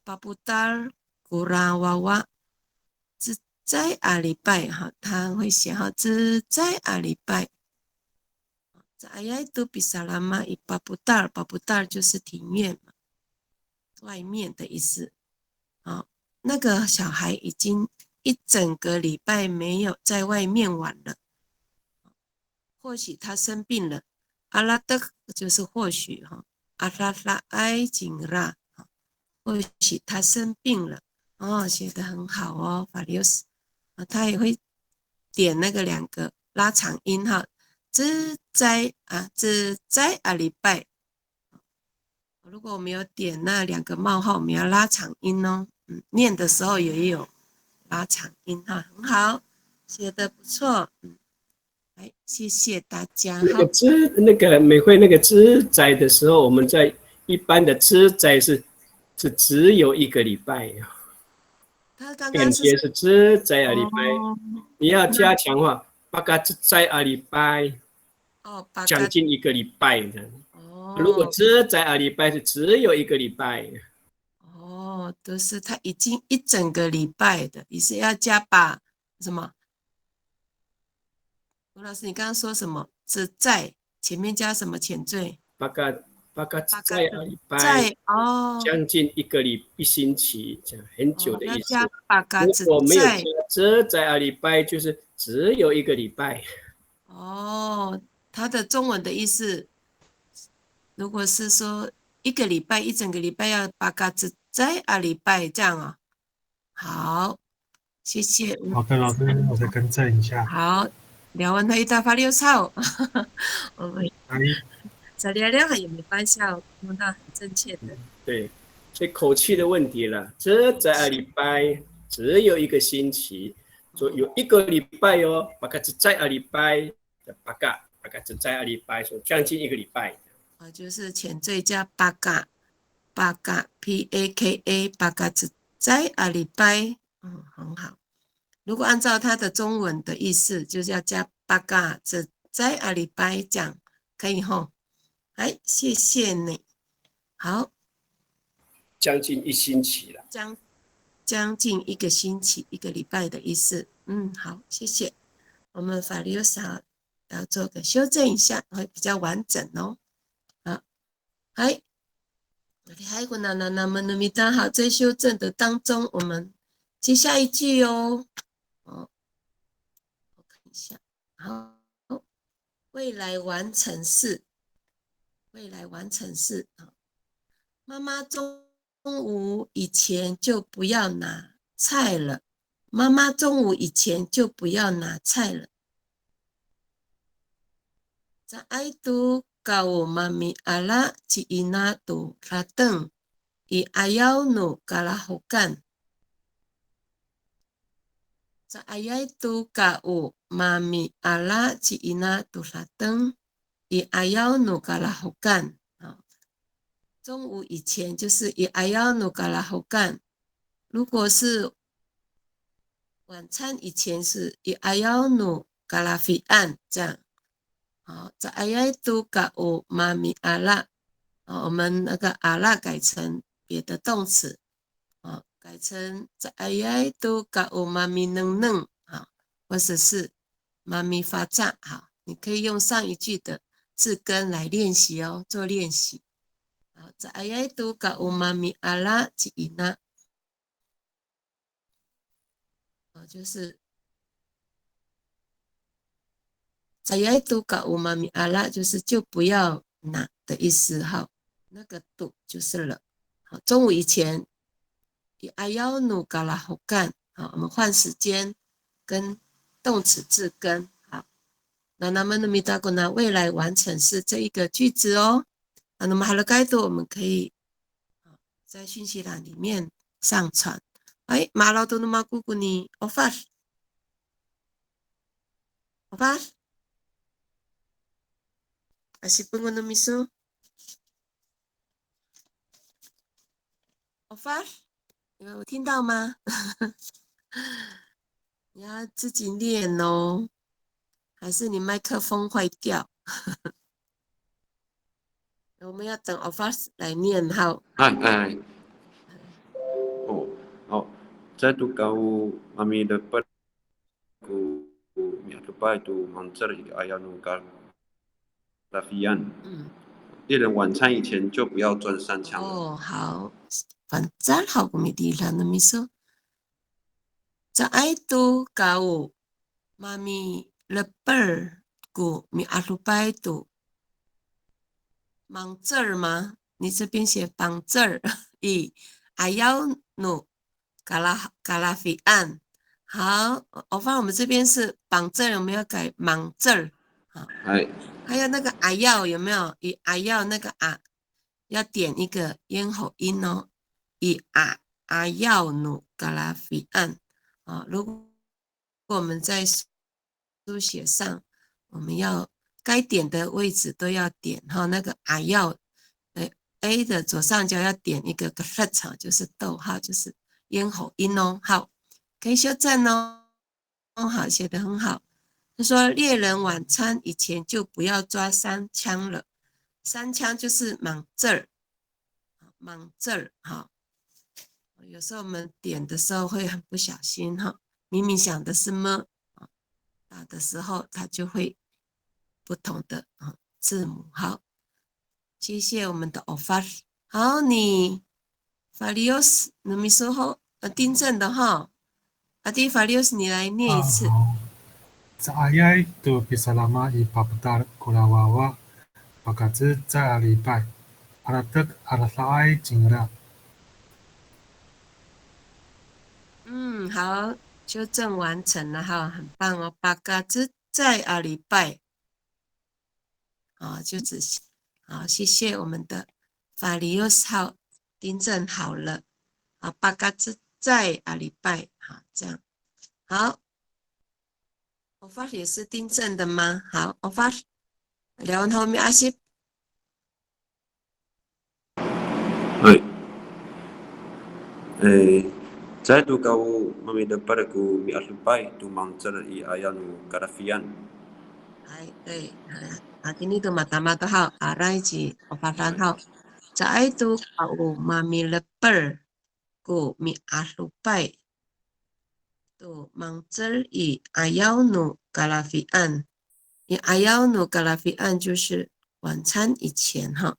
ibadah Kurawawa 只在阿里拜哈，他会写哈，只在阿里拜。Saya itu bisa lama ibadah 就是庭院嘛，外面的意思。那个小孩已经1整个礼拜没有在外面玩了，或许他生病了。阿拉德就是或许哈，阿拉拉埃金拉，或许他生病了。写得很好哦，法利斯。他也会点那个2个拉长音哈，只在阿里拜。如果我们有点那2个冒号，我们要拉长音哦。念的时候也有拉长音哈，很好，写得不错。谢谢大家。那个美惠那个知仔的时候，我们在一般的知仔是只有1个礼拜呀。他刚刚是知仔阿里拜，你要加强话，巴嘎知仔阿里拜，将近1个礼拜的。如果知仔阿里拜是只有1个礼拜。都是他已经1整个礼拜的，你是要加把什么？吴老师，你刚刚说什么？只在前面加什么前缀？巴嘎在阿里拜，将近1星期，很久的意思。如果没有只在阿里拜，就是只有1个礼拜。他的中文的意思，如果是说1个礼拜1整个礼拜要巴嘎只在阿里拜这样啊。好，谢谢。好的，老师，我再更正一下。好，聊完他一大发6号，我们再聊聊也没关系啊，我听到很正确的。对，所以口气的问题了。这在阿礼拜只有一个星期，就有一个礼拜哦，巴嘎只在阿礼拜，巴嘎只在阿礼拜，说将近一个礼拜。就是前缀加巴嘎PAKA 巴嘎只在阿礼拜，很好。如果按照它的中文的意思，就是要加巴嘎只在阿礼拜讲，可以吼。哎，谢谢你。好，将近一星期了。将近一个星期，一个礼拜的意思。好，谢谢。我们法律上要做个修正一下，会比较完整哦。好，嗨，还有那么努米达好，在修正的当中，我们接下一句哦。我看一下，好，未来完成式，妈妈中午以前就不要拿菜了。妈妈中午以前就不要拿菜了。在爱读kau mami ala ci ina tu rateng i ayaw no kalahukan. 在爱读kau mami ala ci ina tu rateng i ayaw no kalahukan. 中午以前就是 i ayaw no kalahukan。如果是晚餐以前是 i ayaw no kalafian 这样。好，在ayaw tu kau mami ala， 我们那个阿拉改成别的动词，改成在ayaw tu kau mami neng neng， 或者是 mami fa za， 好，你可以用上一句的字根来练习哦，做练习。好，在ayaw tu kau mami ala ci ina， 就是ayaw tu kau mami ala 就是就不要拿的意思。好，那个 tu 就是了。好，中午以前 ayaw no kalahukan， 好，我们换时间跟动词字根。好，那么努米达古呢，未来完成式这一个句子哦。那么好了，该读我们可以在讯息栏里面上传。哎，马老多努马姑姑你 offer。Asipun ngono miso. Offer， 有听到吗？你要自己练哦，还是你麦克风坏掉？我们要等 Offer 来念好。好，在tu kau mami dapat ku lupa itu mancer ayaw no kalafian。猎人晚餐以前就不要转3枪了。哦，好，反正好过没地了，那么说，在爱读kau mami leper ku mi alupai tu， 忙字儿吗？你这边写绑字儿，ayaw no kalafian。好，我发现我们这边是绑字儿，有没有改忙字儿？好，还有那个ayaw有没有？ayaw那个要点一个咽喉音哦。ayaw no kalafian。如果我们在书写上，我们要该点的位置都要点哈，那个ayaw A 的左上角要点一个 kat， 就是逗号，就是咽喉音哦。好，可以修正哦。好，写得很好。他说猎人晚餐以前就不要抓3枪了，3枪就是莽字儿，好。有时候我们点的时候会很不小心哈，明明想的是么，打的时候它就会不同的字母。好，谢谢我们的 offer。好，你法利欧斯，那么说后订正的哈。阿弟法利欧斯，你来念一次。Sa ayah itu bisa lama ipaputar kulawawa pagkatsi sa alipay. Aratek alasay jingra。好，修正完成了哈，很棒哦。巴嘎兹在阿里拜，就只好，谢谢我们的法利欧斯号订正好了。好，巴嘎兹在阿里拜，好，这样好。我发也是订正的吗？好，我发聊完后面阿西。Saya tu kau memilih padaku mi aslupai tu mangcal I ayanu karafian. 哎，对，今天都嘛大嘛都好，来一我发翻好，在都kau memilih padaku mi aslupai tu mangcal I ayanu karafian。I ayanu karafian 就是晚餐以前哈。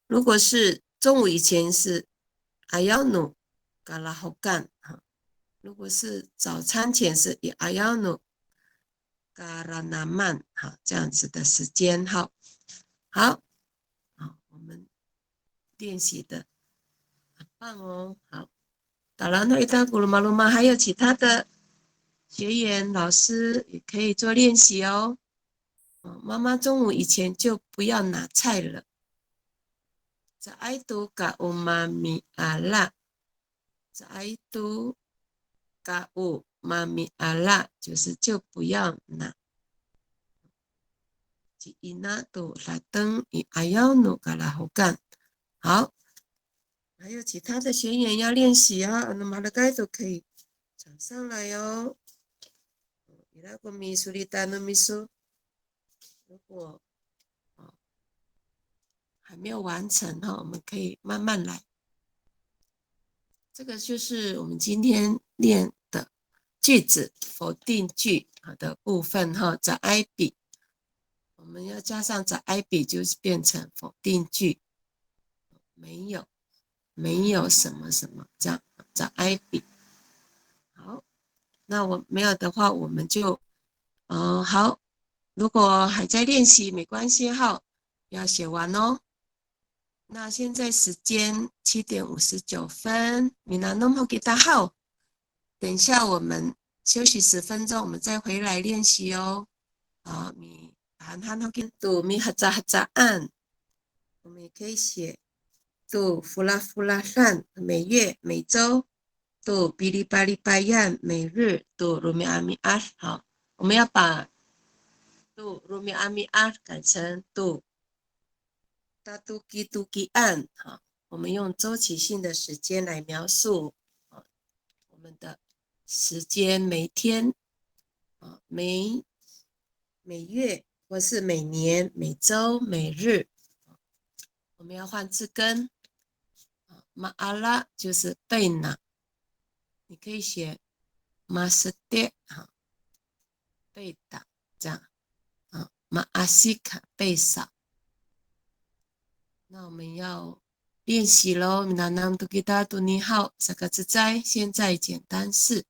如果是中午以前是 ayanu karahokan 哈，如果是早餐前是 ayanu karanaman 哈，这样子的时间哈。好，我们练习的很棒哦。好，当然呢，一旦古鲁马鲁马还有其他的学员老师也可以做练习哦。妈妈中午以前就不要拿菜了。在都ka umami ala， 在都ka umami ala 就是就不要拿。Ina tu lateng I ayanu karahokan。好，还有其他的学员要练习啊，那么的该都可以转上来哦。伊拉个秘书里单的秘书，如果还没有完成哈，我们可以慢慢来。这个就是我们今天练的句子，否定句的部分哈，在 I 比，我们要加上在 I 比，就是变成否定句，没有什么什么这样，在 I 比。好，那我没有的话，我们就好，如果还在练习没关系哈，要写完哦。那现在时间7:59，米娜弄好给大号。等一下我们休息10分钟，我们再回来练习哦。米喊好给读米哈扎按，我们也可以写读弗拉善，每月每周读哔哩吧哩巴yan，每日读鲁米阿米阿。好，我们要把读鲁米阿米阿改成读大都基案，好，我们用周期性的时间来描述我们的时间，每天每月或是每年、每周、每日，我们要换字根。马阿拉就是贝纳，你可以写马斯迭贝达这样马阿西卡贝萨。那我们要练习咯，米娜南都给大家读你好，这个自在现在简单式。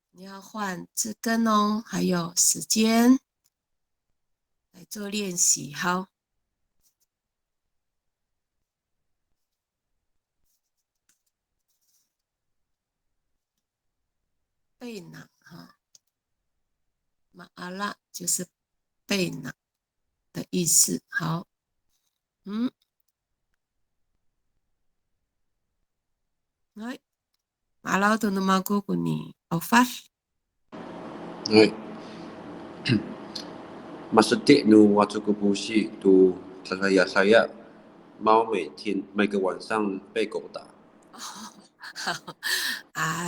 你要换字根哦，还有时间来做练习。好，贝纳马阿拉就是贝纳的意思。好，来，马老头的马哥哥你发。Maksudnya nu waktu kebusi tu saya mau 每个晚上被狗打。好，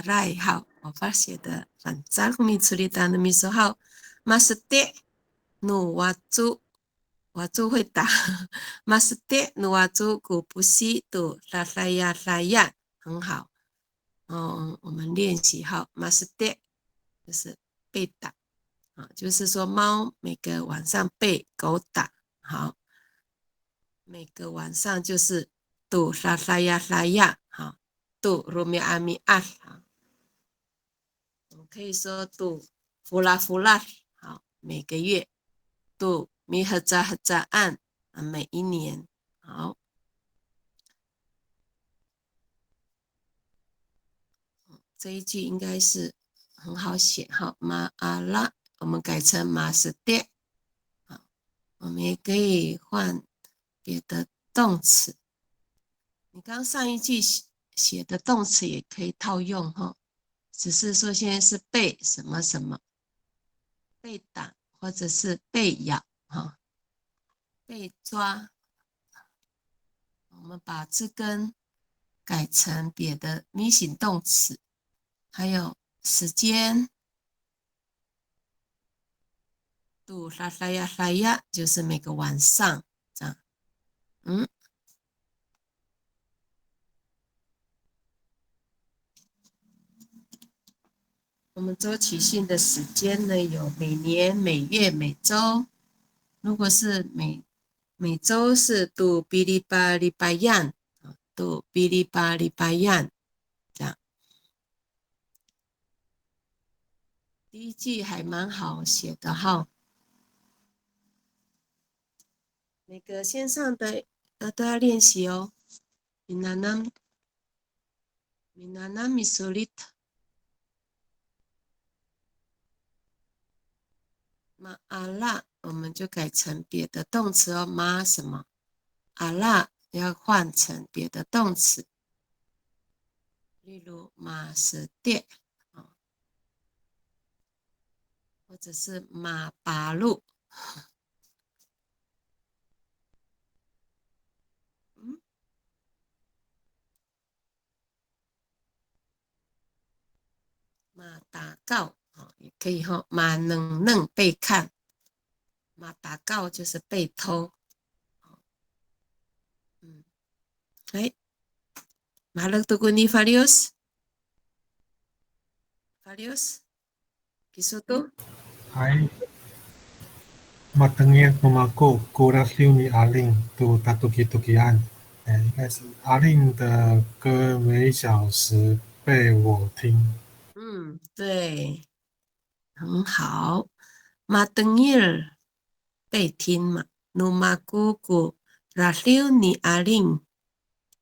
来，好，我发写的反正米处理单的米说好。Maksudnya nu waktu会打。Maksudnya nu waktu kebusi tu saya 很好。我们练习好。Maksudnya就是被打。就是说猫每个晚上被狗打。好，每个晚上就是tu saya 好tu rumi ami 好，我们可以说tu fula 好，每个月tu mi haza 每一年。好，这一句应该是很好写。好，马阿拉我们改成马斯迭。好，我们也可以换别的动词。你刚上一句写的动词也可以套用哈，只是说现在是被什么什么，被打或者是被咬哈，被抓。我们把字根改成别的咪形动词，还有时间，度啦啦呀啦呀，就是每个晚上这样。我们周期性的时间呢，有每年、每月、每周。如果是每周是度比利巴利巴yan，度比利巴利巴yan，这样。第一句还蛮好写的哈。每个线上的都要练习哦。Minanam misulit。嘛阿拉我们就改成别的动词哦，嘛什么？阿拉要换成别的动词，例如马是跌，或者是马拔路。马打告也可以哈，马能被看，马打告就是被偷。哎，马勒杜古尼法利奥斯，Kisuto？Hai matengnya mamaku kurasliu ni Aling tu tatuki-tukian，应该是阿令的歌每小时被我听。对，很好。matengil 被听嘛，numaku rasliu ni Aling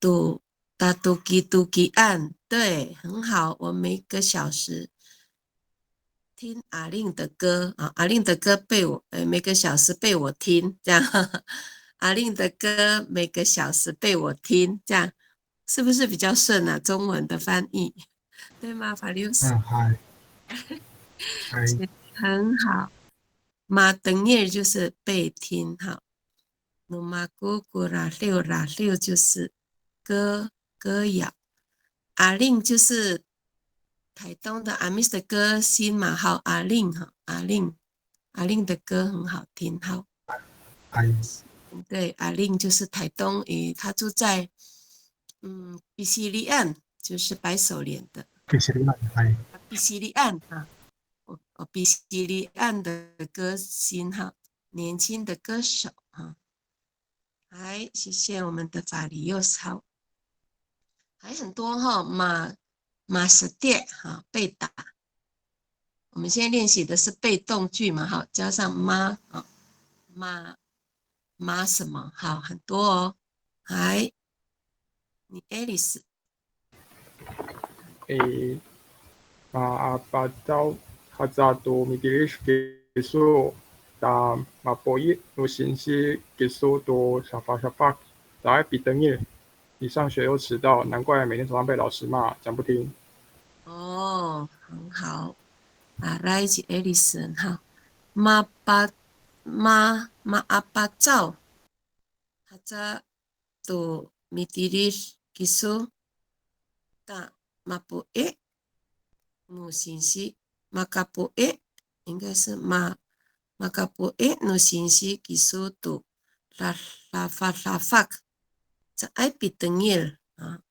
tu tatuki-tukian，对，很好。我每个小时听阿令的歌啊，阿令的歌每个小时被我听，这样。阿令的歌每个小时被我听，这样是不是比较顺啊？中文的翻译，对吗？法律师？嗨，很好。马等叶就是被听，好。努马姑姑啦六就是歌谣。阿令就是台东的阿 Miss 的歌星嘛，好，阿令哈，阿令的歌很好听，好。对，阿令就是台东，他住在比西里岸，就是白手莲的。比西里岸，比西里岸啊，比西里岸的歌星哈，年轻的歌手哈。来，谢谢我们的法里幼好，还很多哈，马是跌哈，被打。我们现在练习的是被动句嘛，好，加上妈啊，妈什么？好，很多哦。来，你 Alice。Maapacaw hazado migilish kisu ta mapoyi no sinsi kisu do shafa， 来比登业，你上学又迟到，难怪每天早上被老师骂，讲不听。哦，很好。来自 Alison 哈，马阿巴照，hazado migilish kisu ta mapoyi no sinsi makapoyi，应该是makapoyi no sinsi kisu do shafa，这爱比登业啊，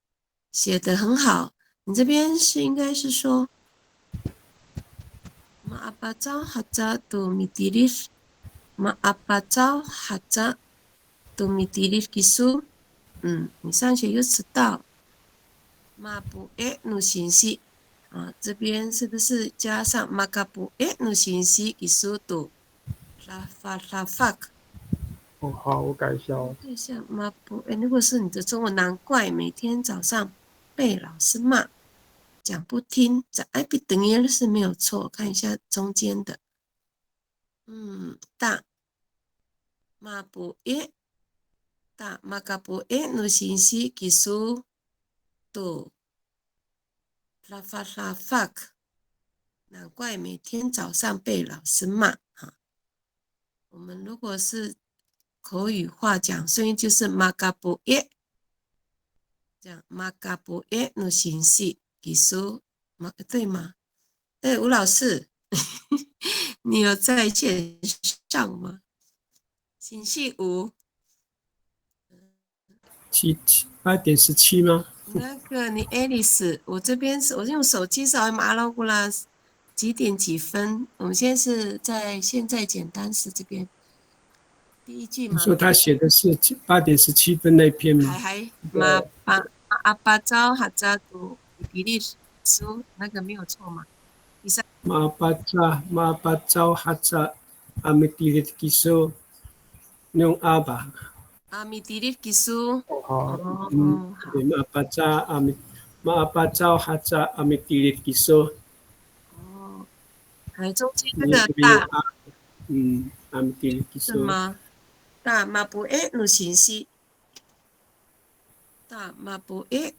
写得很好。你这边应该是说maapacaw hazado migilish maapacaw hazado migilish kisu，你上学又迟到。mapoyi no sinsi。这边是不是加上 makapoyi no sinsi kisu do shafa？哦，好，我改一下哦。对象 mapoyi，如果是你的中文，难怪每天早上被老师骂，讲不听。这爱比等于是没有错，看一下中间的。大mapoyi 大马嘎布耶努信息技术都拉发，难怪每天早上被老师骂哈。我们如果是口语化讲，所以就是马嘎布耶，这样马嘎布耶努信息技术，对吗？哎，吴老师，你有在线上吗？星期五8:17吗？那个你 Alice， 我这边是我用手机扫一码了过啦，几点几分？我们现在是在现在简单式这边第一句嘛。你说他写的是8:17那篇吗？还阿巴昭哈扎读比利书那个没有错嘛？马巴昭哈扎阿米迪利基苏，用阿吧。阿米迪利基苏。对，马巴昭哈扎阿米迪利基苏。还中间那个大。阿米迪利基苏。是吗？大马布耶努信息。大马布耶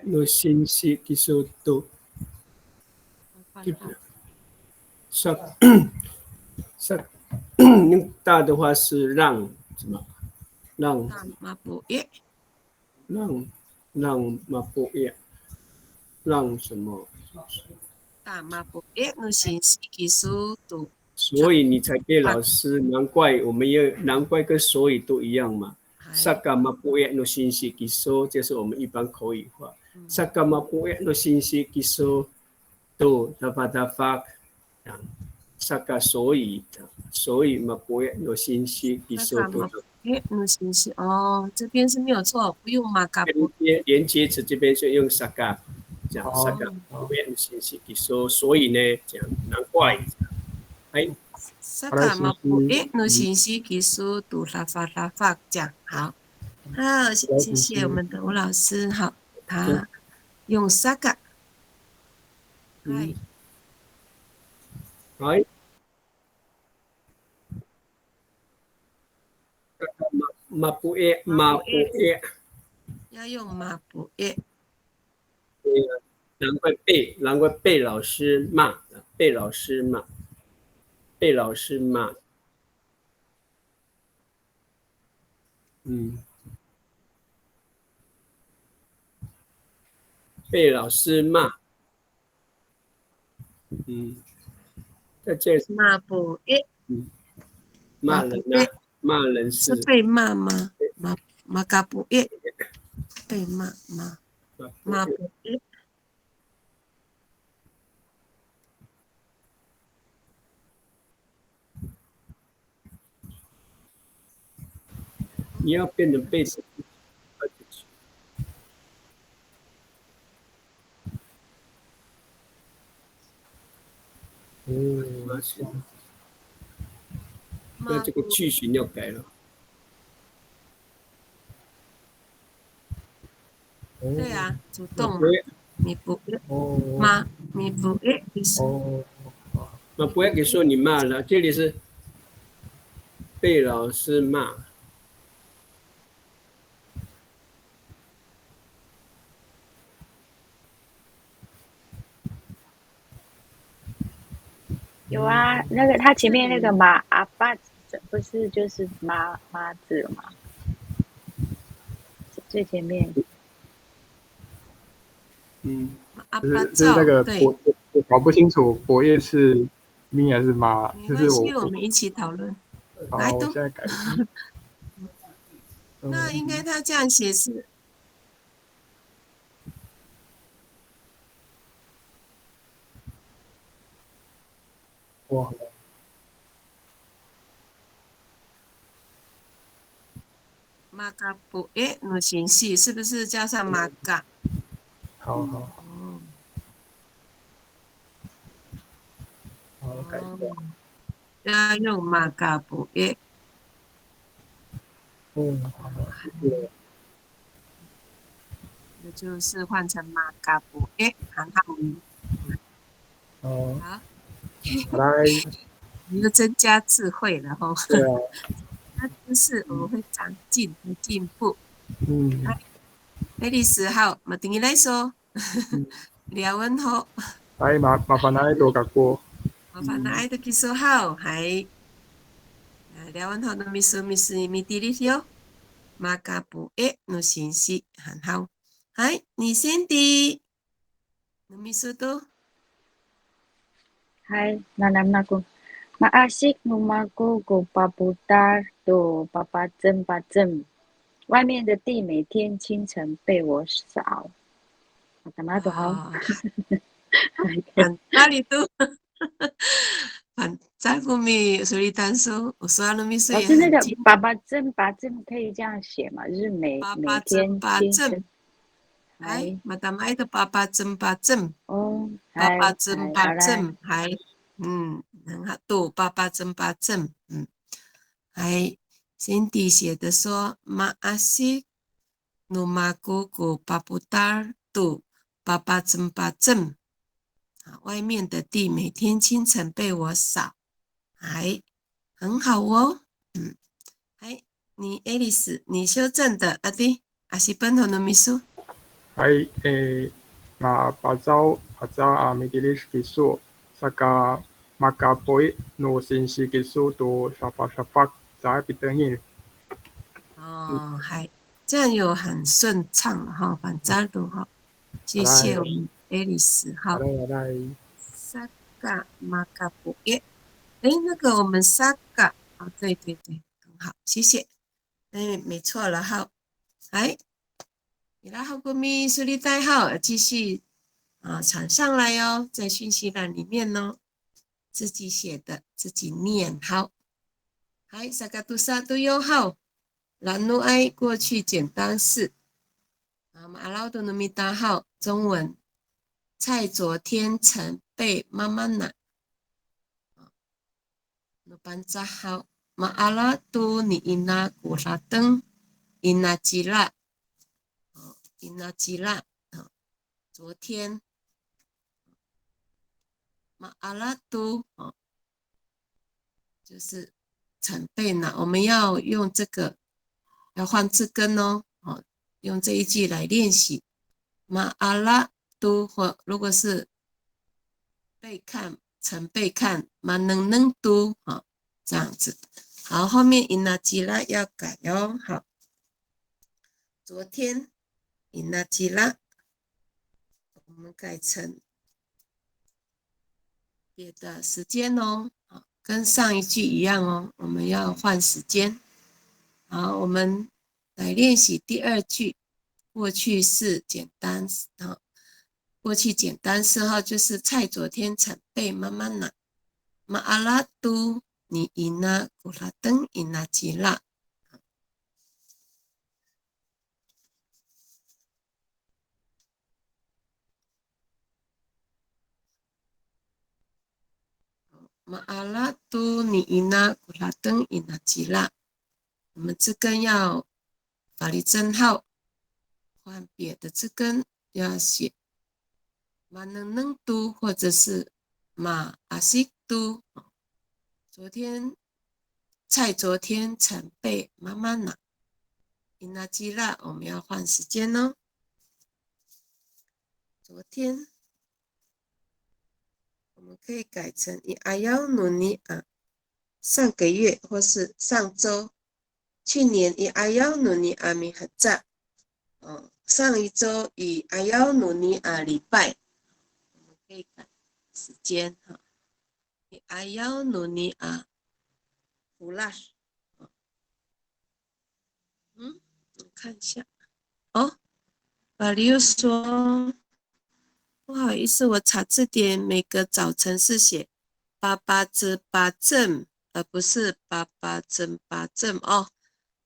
努信息技术都。大的话是让什么？让马布耶。让马布耶。让什么？大马布耶努信息技术都。所以你才被老师，难怪跟所以都一样嘛。Saka mapuya no sinsi kiso， 就是我们一般口语化。Saka mapuya no sinsi kiso to dapat Saka 所以 mapuya no sinsi kiso to。no sinsi 哦，这边是没有错，不用马嘎布。连接词这边是用 Saka 讲 Saka mapuya no sinsi kiso， 所以呢讲难怪。Saka mapuye no信息技术都拉发讲好，谢谢我们的吴老师，好，他用 Saka， mapuye， 要用mapuye，难怪被老师骂。被老师骂，被老师骂，在这骂不耶，骂人啊，骂人是被骂吗？骂嘎不耶，被骂不耶。你要变成被子。那这个句型要改了。对啊，主动嘛，你不骂，你不那不要给说你骂了，这里是被老师骂。有啊，那个他前面那个马阿爸不是就是妈字了吗？最前面。就是那个我搞不清楚博业是咪还是妈，就是我们一起讨论。好，我现在改。那应该他这样写是。哇。马嘎布耶努信息是不是加上马嘎？好。好，改一下。要用马嘎布耶。好。那就是换成马嘎布耶，韩汉语。好。来，你又增加智慧了哈。对啊。他事，我们会长进，会进步。爱丽丝好，我等你来说。廖文好。麻烦爱多甲过。麻烦爱多去说好，还。廖文好，那秘书咪地里哟。马卡布诶，no信息很好。嗨，你先的。那秘书都。Hai, nanam naku. Maasik numaku go paputar do papacem。外面的地每天清晨被我扫。干嘛都好。哪里都。在乎咪所以单说，我说那秘书也很那个papacem可以这样写嘛？就是每天清晨。哎，马达麦的papacem。哦papacem，还很好，读papacem。还Cindy写的说，Maasik numaku go paputar do papacem。外面的地每天清晨被我扫，还很好哦。你 Alice， 你修正的阿弟，还是本土的秘书？那把早啊，没地理技术，那个马卡波诺信息技术都沙发在比等于。还这样有很顺畅了哈，反正都好，谢谢我们 Alice 哈。萨嘎马卡波耶，那个我们萨嘎啊，对，很好，谢谢。没错了哈。然后过咪顺利带好，继续传上来哦，在讯息栏里面哦，自己写的，自己念好。萨嘎杜萨都有好，兰努埃过去简单式。马劳多努米达好，中文。菜昨天曾被妈妈拿。努班扎好，马阿拉多你伊那古拉登，伊那吉拉。伊那吉拉，昨天，马阿拉都，就是曾被拿，我们要用这个，要换字根哦，用这一句来练习。马阿拉都或如果是被看，曾被看，马能都，这样子。好，后面伊那吉拉要改哦，好，昨天。伊那吉拉，我们改成别的时间哦，跟上一句一样哦，我们要换时间。好，我们来练习第二句，过去式简单过去简单式就是菜昨天曾被妈妈拿，马阿拉都你伊那古拉登伊那吉拉。马阿拉都你伊那古拉登伊那吉拉，我们字根要法律证号，换别的字根要写马能都或者是马阿西都。菜昨天曾被妈妈拿，伊那吉拉我们要换时间哦。昨天。我们可以改成伊阿幺努尼啊，上个月或是上周，去年伊阿幺努尼阿米很早，上一周伊阿幺努尼啊礼拜，我们可以改时间哈，伊阿幺努尼啊胡拉，我看一下，法律又说。不好意思，我查字典，每个早晨是写papacem，而不是papacem哦，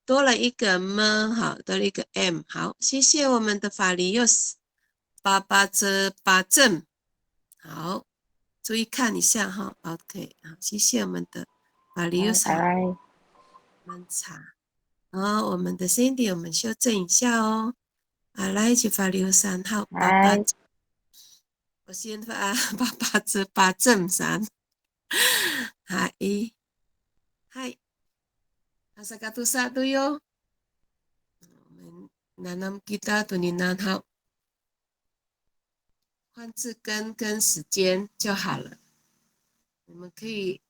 多了一个 m， 好，多了一个 m， 好，谢谢我们的法律又是papacem，好，注意看一下哈 ，OK， 好，谢谢我们的法律又是，我们查，我们的 Cindy， 我们修正一下哦，来一起法律又3号，papacem。我先发papacem3，嗨， Asakatusa tuyo. 我们nanam kita tuninat 好，换字根跟时间就好了。我们可以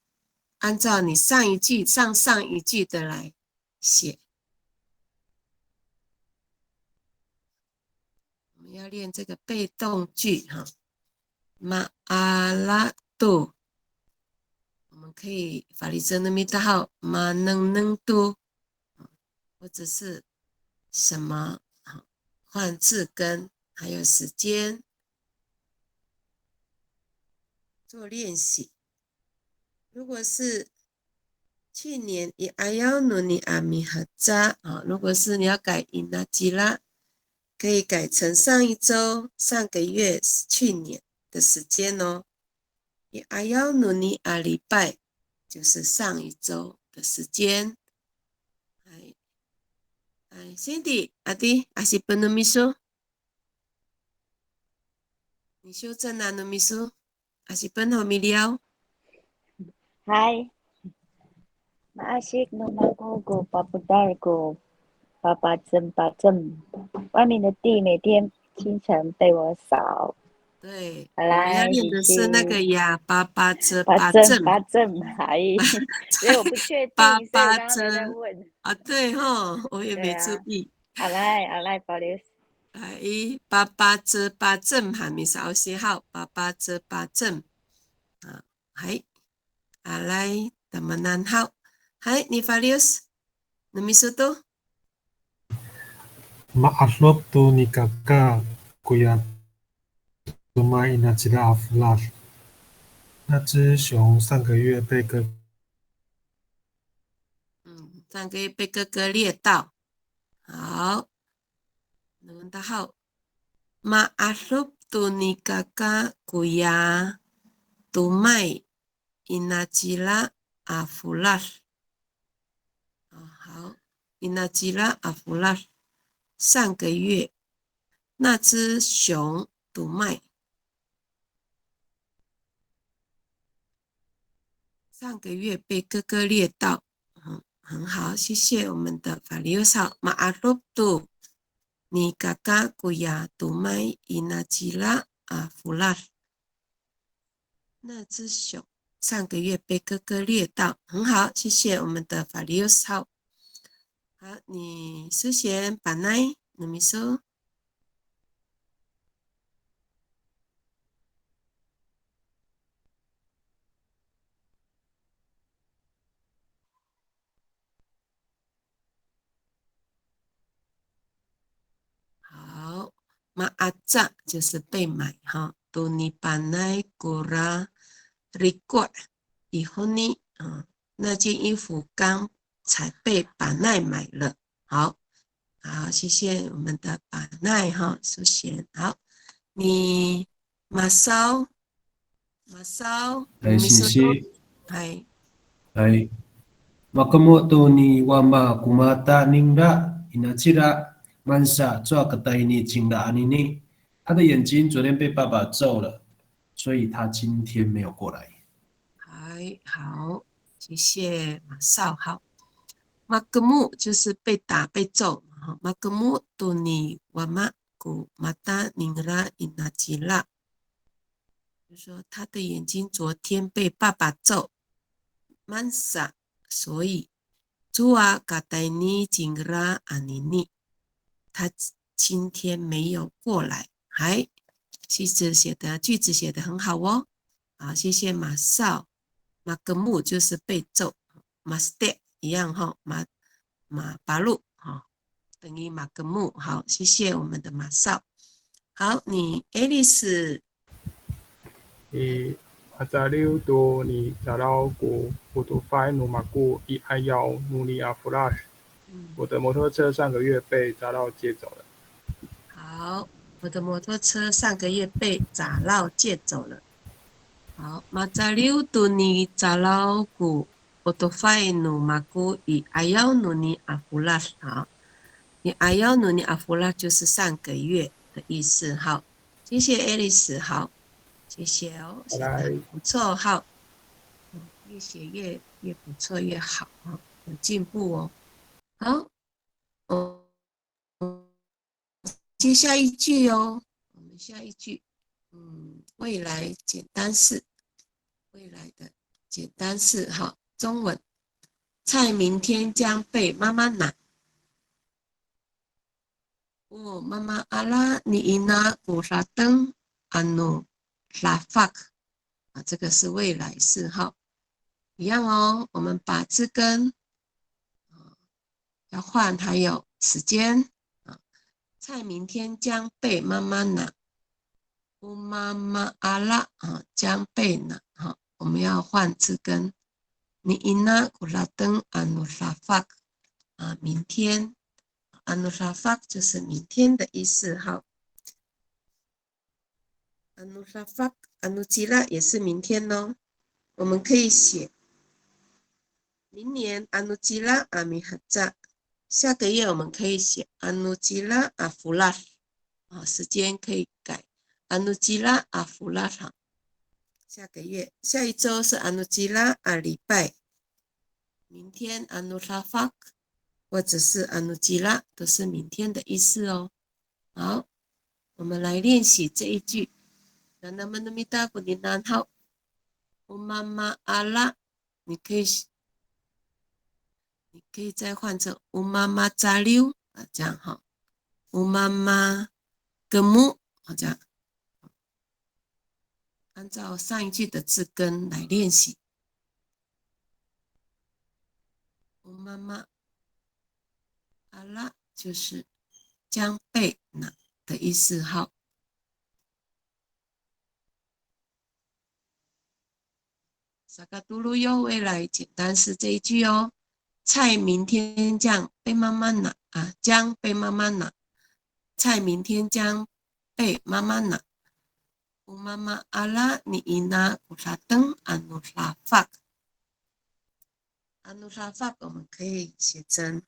按照你上一句、上一句的来写。我们要练这个被动句哈。马阿拉杜，我们可以法律真的咪大号马能杜，或者是什么换字根，还有时间做练习。如果是去年以阿要努尼阿米哈扎啊，如果是你要改伊那吉拉，可以改成上一周、上个月、去年的时间哦。以阿要努尼阿礼拜就是上一周的时间。Cindy 阿弟阿是本努米苏，你修正哪努米苏？阿是本好米了。Hai, Maasik Numaku Go Papudar Go Papacem，外面的地每天清晨被我扫。对，好我们要来，练的是那个呀，八正，还，因为我不确定，所以我刚刚才在问。啊，对吼，我也没注意。好来，保留。八正还没少写好，八正啊，係，來，咁麼難好，係，你發了，Numisото Maaslop tu ni kakak kuya tuma inachila afla。那只熊上个月被哥哥猎到。好，你們打好。Maaslop tu ni kakak kuya tuma inachila afla。好 ，inachila afla。上个月，那只熊毒麦。上个月被哥哥猎到，很好，谢谢我们的法利欧少马阿罗杜，你嘎嘎古亚毒麦伊那吉拉阿弗拉。那只熊上个月被哥哥猎到，很好，谢谢我们的法利欧少。好，你书写板奈，努米说。好，马阿扎就是被买哈，都你板奈古拉里过以后呢，那件衣服刚才被板奈买了。好，好，谢谢我们的板奈哈，苏贤。好，你马烧，哎，信息，哎，哎，makamu tu ni wama kumata ningda inachira mansa做个带你进的安妮妮，他的眼睛昨天被爸爸揍了，所以他今天没有过来。哎，好，谢谢马少。好。马格木就是被打被揍，马格木多尼瓦马古马达宁拉伊纳吉拉，就说他的眼睛昨天被爸爸揍，曼萨，所以朱阿嘎代尼金拉阿尼尼，他今天没有过来，还句子写得很好哦，好，谢谢马少。马格木就是被揍，马斯蒂一样哈，马巴路哈，等于马格木。好，谢谢我们的马少。好，你 Alice。阿扎溜多你找到古普图法努马古伊爱要努尼阿弗拉什。我的摩托车上个月被砸到借走了。好，我的摩托车上个月被砸到借走了。好，马扎溜多你找到古。Otofae no maku i ayao no ni afula。好，你 ayao no ni afula 就是上个月的意思。好，谢谢 Alice。好，谢谢哦，写得不错。好，越写越不错越好，有进步哦。好，接下一句哦，我们下一句，未来简单式，未来的简单式，好，中文，菜明天将被妈妈拿。妈妈阿拉你伊那古拉登阿努拉法克啊，这个是未来式，好，一样哦，我们把字根要换，还有时间啊。菜明天将被妈妈拿，妈妈阿拉啊将被拿，好，我们要换字根。你伊那古拉登阿努拉法啊，明天阿努拉法就是明天的意思，好。阿努拉法阿努吉拉也是明天哦，我们可以写明年阿努吉拉阿米哈扎。下个月我们可以写阿努吉拉阿弗拉啊，时间可以改阿努吉拉阿弗拉哈。下个月，下一周是阿努吉拉阿礼拜，明天阿努拉法或者是阿努吉拉都是明天的意思哦。好，我们来练习这一句。那么那么大不的难好，我妈妈阿拉，你可以再换成我妈妈扎溜啊，这样哈。我妈妈格木，好这样，按照上一句的字根来练习。我妈妈阿拉就是将被拿的意思，好。萨嘎嘟噜哟，未来简单是这一句哦。菜明天将被妈妈拿啊，将被妈妈拿。菜明天将被妈妈拿。我妈妈阿拉你伊那古拉登阿努拉法。阿努拉法我们可以写成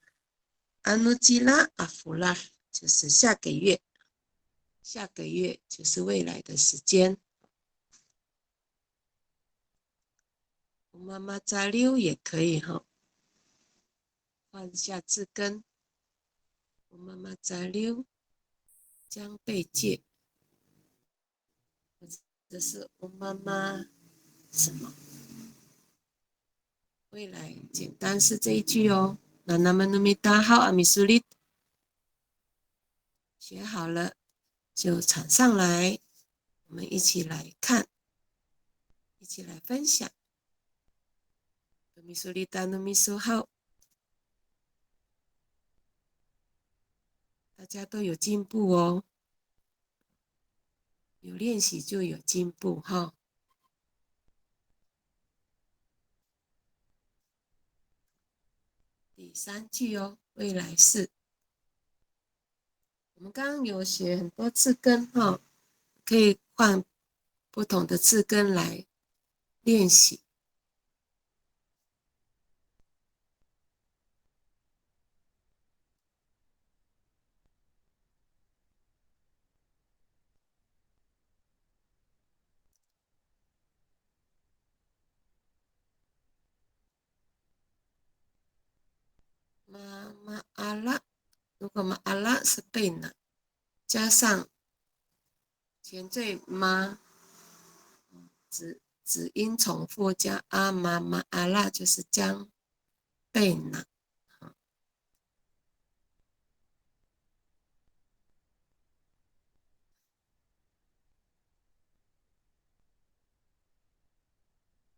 阿努吉拉阿弗拉，就是下个月。下个月就是未来的时间。我妈妈扎溜也可以哈，换一下字根。我妈妈扎溜将被借，这是我妈妈什么？未来简单是这一句哦。那么努米达好阿米苏里，学好了就传上来，我们一起来看，一起来分享。努米苏里达努米苏好。大家都有进步哦，有练习就有进步哈。第三句哦，未来式。我们刚刚有学很多字根哈，可以换不同的字根来练习。妈妈阿拉，如果妈阿拉是被拿，加上前缀妈，子音重复加阿妈妈阿拉，就是将被拿。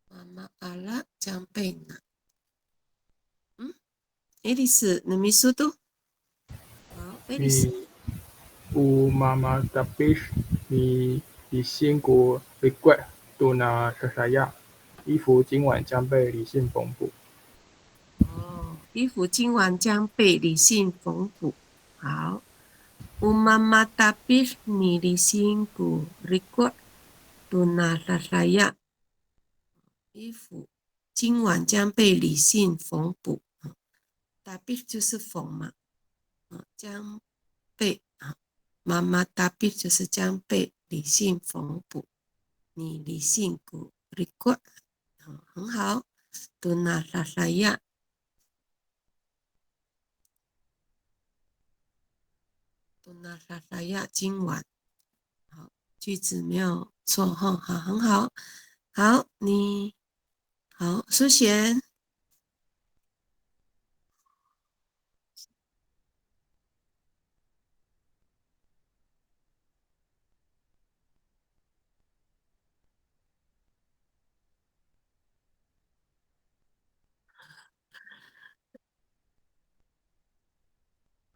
妈妈阿拉将被拿。爱丽丝，能咪速度？好，爱丽丝。有妈妈特别你辛苦被怪，都拿莎莎亚，衣服今晚将被理性缝补。哦，衣服今晚将被理性缝补。好，有妈妈特别你理辛苦被怪，都拿莎莎亚，衣服今晚将被理性缝补。特别就是缝嘛，将被妈妈特别就是将被理性缝补，你理性骨力骨，很好。都拿莎莎亚，那拉拉亚今晚，好，句子没有错哈，好，很好，好，你好，苏贤，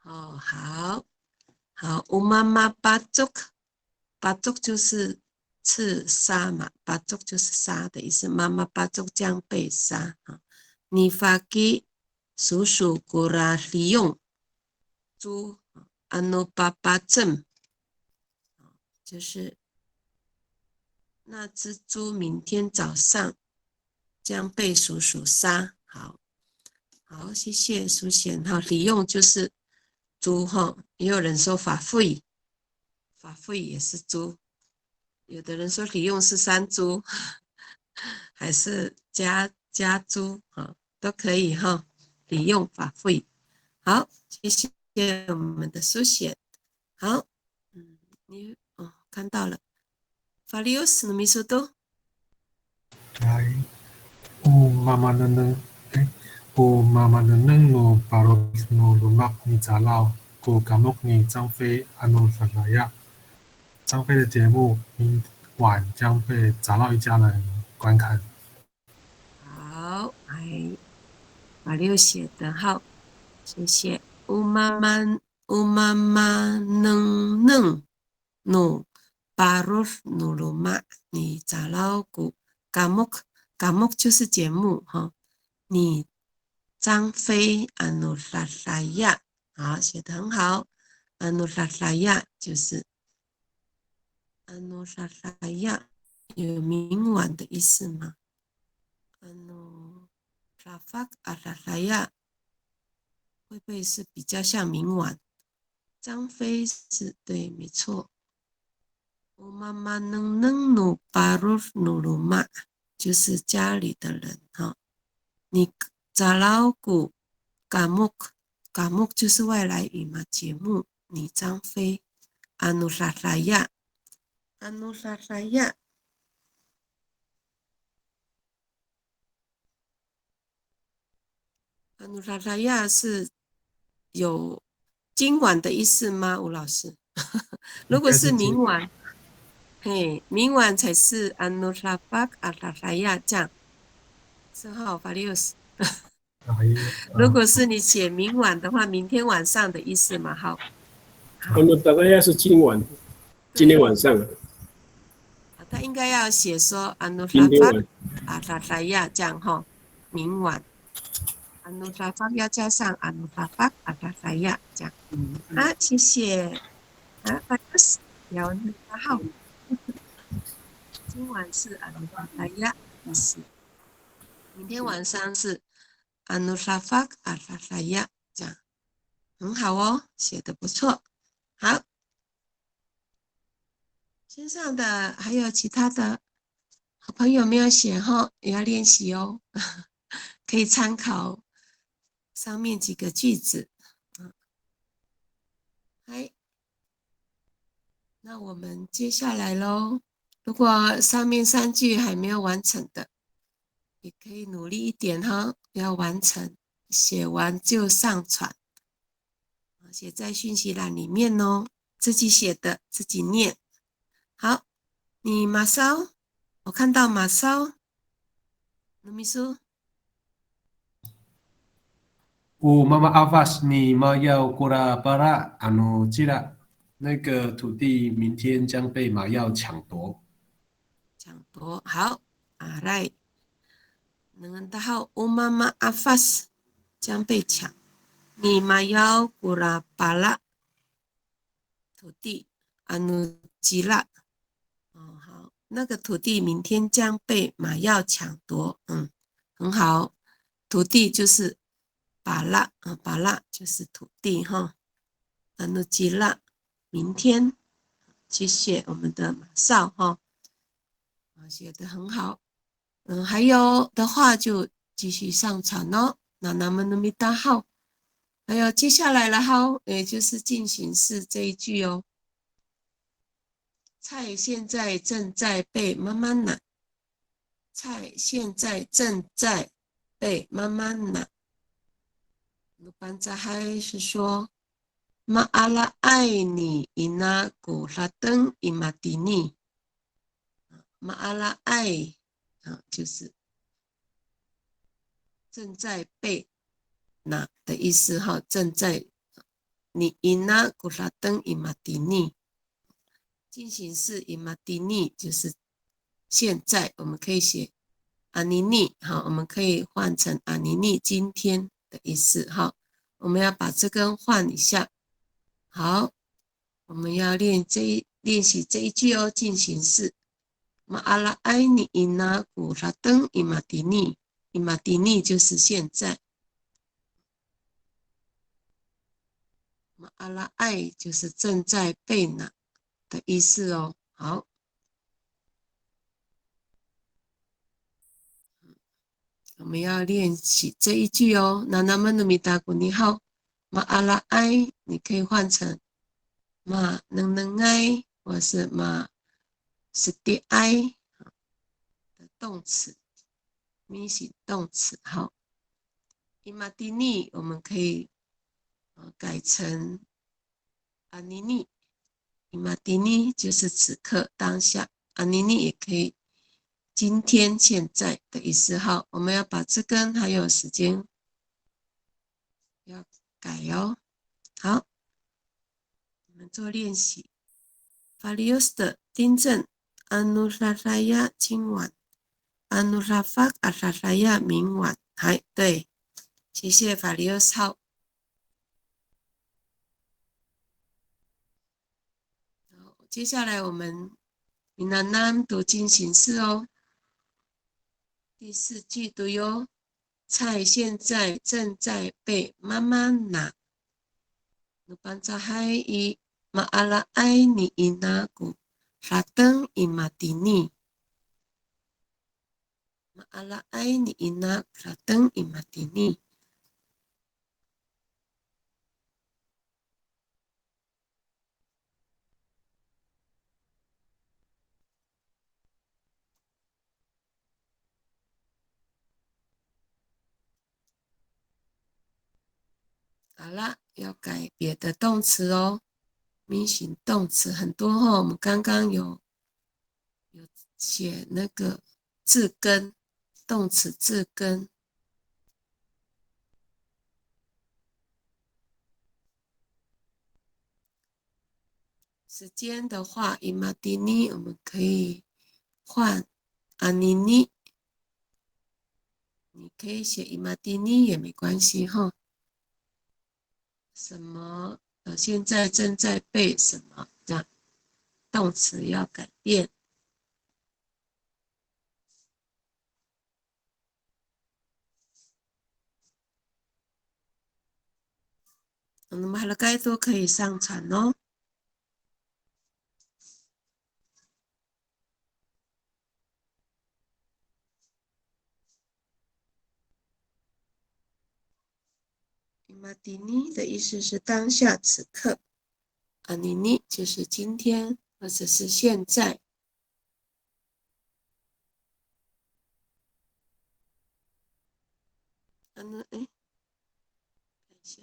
哦，好，好，乌妈妈巴族，巴族就是刺杀嘛，巴族就是杀的意思，妈妈巴族将被杀啊。你发给叔叔古拉利用猪安诺巴巴镇，就是那只猪明天早上将被叔叔杀。好，好，谢谢苏贤哈。利用就是猪哈，也有人说法会，法会也是猪，有的人说利用是山猪，还是家猪啊，都可以哈。利用法会，好，谢谢我们的苏贤。好，你看到了。Farius, no misuto? Ay, mama neneng, mama neneng no parot no lumak ni zalao, kamok ni 张飞 ano salaya。张飞的节目明晚将被杂闹一家人观看。好，马六写的好，谢谢。乌妈妈能努巴罗努鲁玛，你杂老古嘎木就是节目哈。你张飞阿努拉拉亚，好，写的很好。阿努拉拉亚就是阿努拉拉亚，有明晚的意思吗？拉法阿拉拉亚会不会是比较像明晚？张飞是对，没错。我妈妈能努巴鲁努鲁玛，就是家里的人哈。你扎老古嘎木就是外来语嘛，节目。你张飞阿努拉拉亚，阿努拉拉亚。阿努拉拉亚是有今晚的意思吗？吴老师，如果是明晚，嘿，明晚才是阿努拉巴阿拉拉亚这样，是哈法利乌斯。如果是你写明晚的话，明天晚上的意思嘛，好。阿努拉拉亚是今晚，今天晚上。他应该要写说阿努拉巴阿拉拉亚这样哈，明晚。阿努拉巴要加上阿努拉巴阿拉拉亚这样。啊，谢谢。啊，法利乌斯，要那个好。今晚是阿努拉拉亚意思，明天晚上是阿努拉法阿拉拉亚这样，很好哦，写的不错。好，线上的还有其他的好朋友没有写哈，也要练习哦，可以参考上面几个句子。嗨，那我们接下来咯，如果上面3句还没有完成的，也可以努力一点哈，要完成，写完就上传，写在讯息栏里面哦，自己写的自己念。好，你马烧，我看到马烧，卢秘书。妈妈阿发斯，你妈要过来巴拉阿努基拉，那个土地明天将被马药抢夺。抢夺，好，来，能的好，妈妈阿发斯将被抢，你妈要过来巴拉土地阿努基拉。好，那个土地明天将被马药抢夺，很好，土地就是巴拉巴拉就是土地哈，阿努基拉，明天，谢谢我们的马少哈，写得很好，还有的话就继续上传哦，那咱们的米达号，还有接下来了哈，也就是进行式这一句哦。菜现在正在被妈妈拿。菜现在正在被妈妈拿。鲁班扎还是说，马阿拉爱你伊那古拉登伊马蒂尼。马阿拉爱就是正在被拿的意思哈，正在你伊那古拉登伊马蒂尼。进行式伊马蒂尼就是现在，我们可以写阿尼尼，好，我们可以换成阿尼尼今天的意思，好，我们要把这根换一下，好，我们要练习这一句哦，进行式，马阿拉埃尼伊那古拉登伊马蒂尼，伊马蒂尼就是现在，马阿拉埃就是正在被拿的意思哦，好。我们要练习这一句哦。那那么努米达古你好，马阿拉埃，你可以换成马能埃，或是马是迪埃的动词，咪型动词。好，伊马蒂尼我们可以改成阿尼尼，伊马蒂尼就是此刻当下，阿尼尼也可以。今天、现在的意思好，我们要把这根还有时间要改哦。好，我们做练习。Valios 的订正 ，Anuraraya 今晚 ，Anurafak Araraya 明晚。还对，谢谢 Valios 好。接下来我们Minanam 读进行式哦。第4句读哟，菜现在正在被妈妈拿。鲁班扎海伊马阿拉埃尼伊那古拉登伊马蒂尼。马阿拉埃尼伊那拉登伊马蒂尼。好了，要改别的动词哦。咪型动词很多哦，我们刚刚有写那个字根，动词字根。时间的话，伊马蒂尼我们可以换阿尼尼，你可以写伊马蒂尼也没关系哈。什么？现在正在被什么？这样动词要改变。那么好了，该都可以上传哦。伊马蒂尼的意思是当下此刻，阿尼尼就是今天或者是现在。看一下，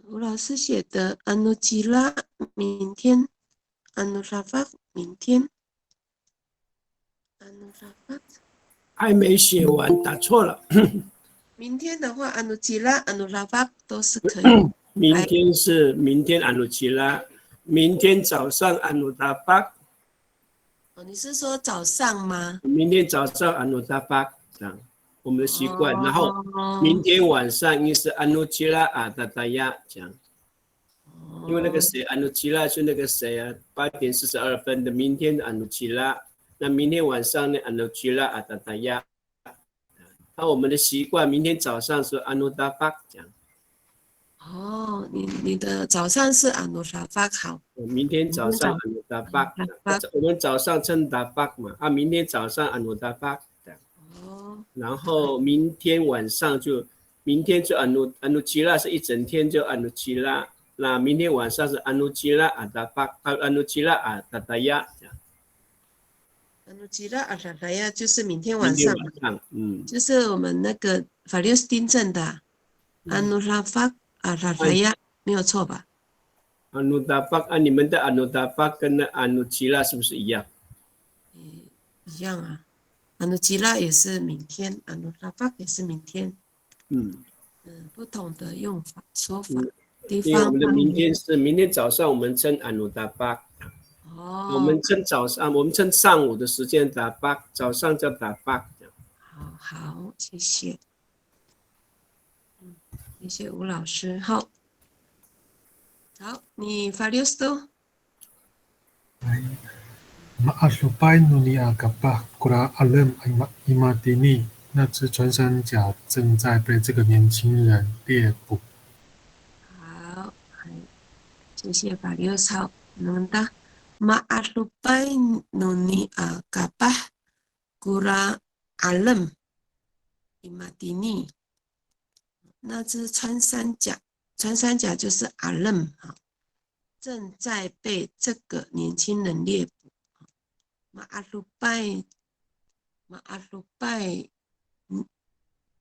吴老师写的安努吉拉明天，安努拉法明天，安努拉法还没写完，打错了。明天的话，安努吉拉、安努拉法都是可以。明天是明天安努吉拉，明天早上安努达巴。哦，你是说早上吗？明天早上安努达巴，这样我们的习惯。然后明天晚上应该是安努吉拉啊达达亚这样。因为那个谁安努吉拉是那个谁啊，8:42的明天的安努吉拉，那明天晚上呢安努吉拉啊达达亚。那我们的习惯，明天早上是安努达巴这样。哦，你的早上是安努达巴好。明天早上安努达巴，我们早上称达巴嘛，明天早上安努达巴。哦。然后明天晚上就明天就安努吉拉是一整天就安努吉拉，那明天晚上是安努吉拉阿达巴安努吉拉阿达达亚。安努吉拉阿达达亚就是明天明晚上，天晚上，就是我们那个法利斯丁镇的安努拉法阿达达亚，没有错吧？安努达巴啊，你们的安努达巴跟那安努吉拉是不是一样？一样啊。安努吉拉也是明天，安努拉法也是明天。不同的用法说法，地因为我们的方方言。明天早上我们称安努达巴，我哦，们称早上，我们称上午的时间打巴，早上叫打巴。好，谢谢。谢谢吴老师。好，你法律斯都。Ma'alupay nuni agapah kura alam imatini， 那只穿山甲正在被这个年轻人猎捕。好，谢谢法律斯。好，能的。Ma'alupay nuni agapah kura alam imatini， 那只穿山甲就是阿lâm，正在被这个年轻人猎捕。Ma'alupay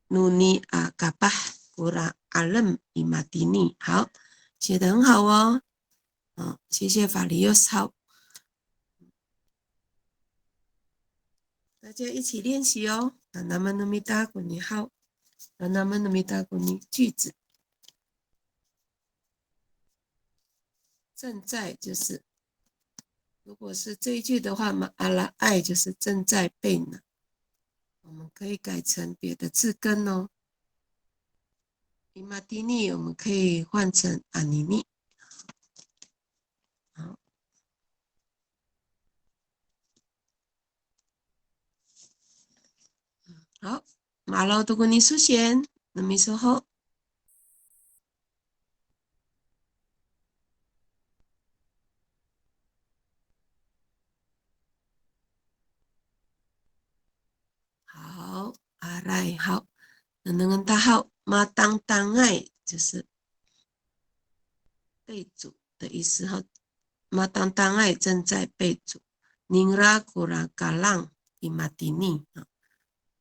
nuni agapah kura alam imatini， 好，写得很好哦。谢谢法利尤斯。好，大家一起练习哦。Nama numita kuni 好，Nama numita kuni 句子。正在就是，如果是这一句的话嘛，阿拉爱就是正在被拿，我们可以改成别的字根哦。伊玛蒂尼我们可以换成阿尼尼。好，马老都跟你书写，那么说好。好，来好，能大好，马当当爱就是被煮的意思哈。马当当爱正在被煮。宁拉古拉嘎浪伊马蒂尼啊，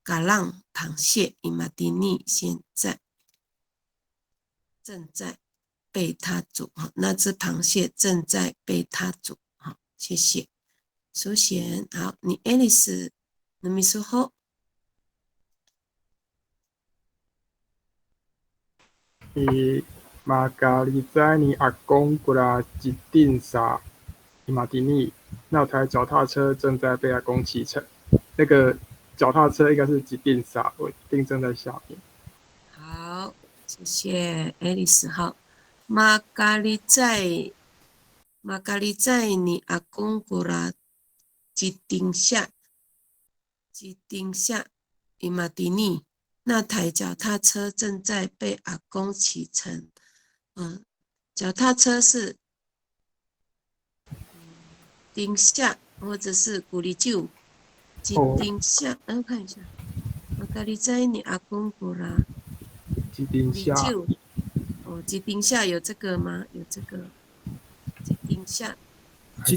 嘎浪螃蟹伊马蒂尼现在正在被他煮哈，那只螃蟹正在被他煮好，谢谢。苏贤，好，你 Alice， 那么说好。玛格丽在你阿公过来一定沙伊马蒂尼，那台脚踏车正在被阿公骑乘。那个脚踏车应该是吉定沙，我一定正在下面。好，谢谢 Alice。好，玛格丽在你阿公过来一定下伊马蒂尼。那台脚踏车正在被阿公骑乘。脚踏车是丁下或者是古里酒，吉丁下。我看一下，玛格丽在你阿公过来。吉丁下。吉丁下有这个吗？有这个。吉丁下。吉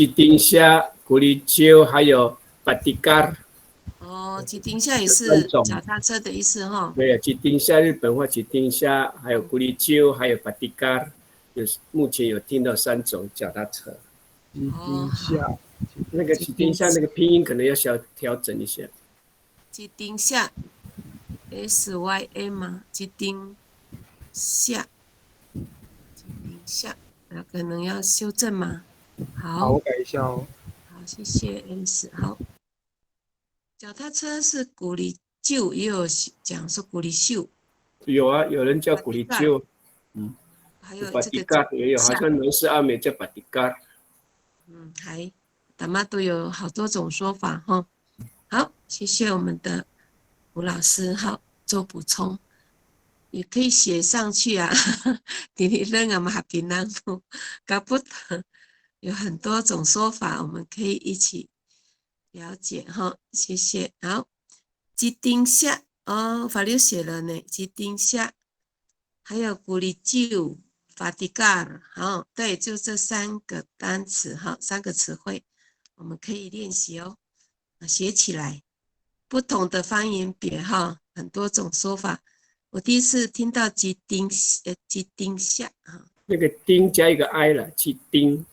丁下、古里酒还有巴迪嘎。吉丁下也是脚踏车的意思哈。对，吉丁下日本话吉丁下，还有古里酒，还有巴迪嘎，目前有听到3种脚踏车。吉丁下，那个吉丁下那个拼音可能要小调整一下。吉丁下 ，SYM 吗？吉丁下，可能要修正吗？好，我改一下哦。好，谢谢 Alice。好。脚踏车是古里酒，也有讲说古里秀。有啊，有人叫古里酒，还有巴迪嘎也有，好像南斯阿美叫巴迪嘎。还大妈都有好多种说法哈。好，谢谢我们的吴老师，好做补充，也可以写上去啊。迪丽人啊嘛哈比南布，搞不懂，有很多种说法，我们可以一起了解哈，谢谢。好，吉丁下哦，法律写了呢，吉丁夏，还有古里旧、法迪嘎尔，好，对，就这3个单词哈，3个词汇，我们可以练习哦，写起来。不同的方言别哈，很多种说法。我第一次听到吉丁夏哈，那个丁加一个 i 了，鸡丁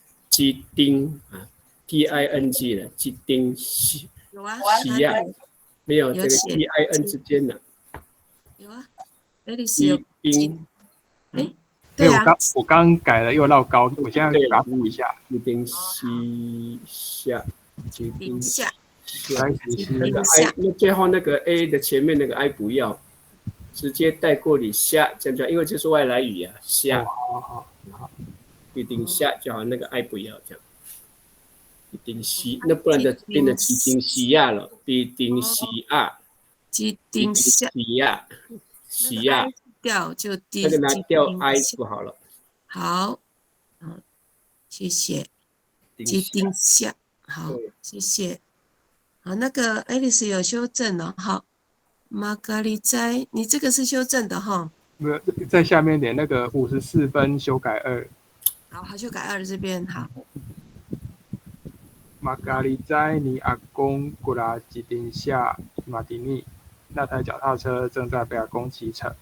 啊 ，ting 了，鸡丁西有啊，西亚没有这个 tin 之间的。有啊 ，Alice 有鸡丁，哎，对啊，我刚改了又绕高，我现在把它补一下。鸡丁西下，鸡丁下，那个 i， 那最后那个 a 的前面那个 i 不要，直接带过你下，这样，因为这是外来语啊，下，好，鸡丁下就好，那个 i 不要这样。鸡丁西，那不然就变成鸡丁西亚了，鸡丁西亚，鸡丁下，西亚，掉就那个拿掉 i 不好了。好，谢谢。鸡丁下，好，谢谢。好，那个 Alice 有修正了，好。玛格丽斋，你这个是修正的哈？没有，在下面点那个54分修改2。好，修改2这边好。玛格丽斋，你阿公古拉吉丁夏马蒂尼，那台脚踏车正在被阿公骑乘。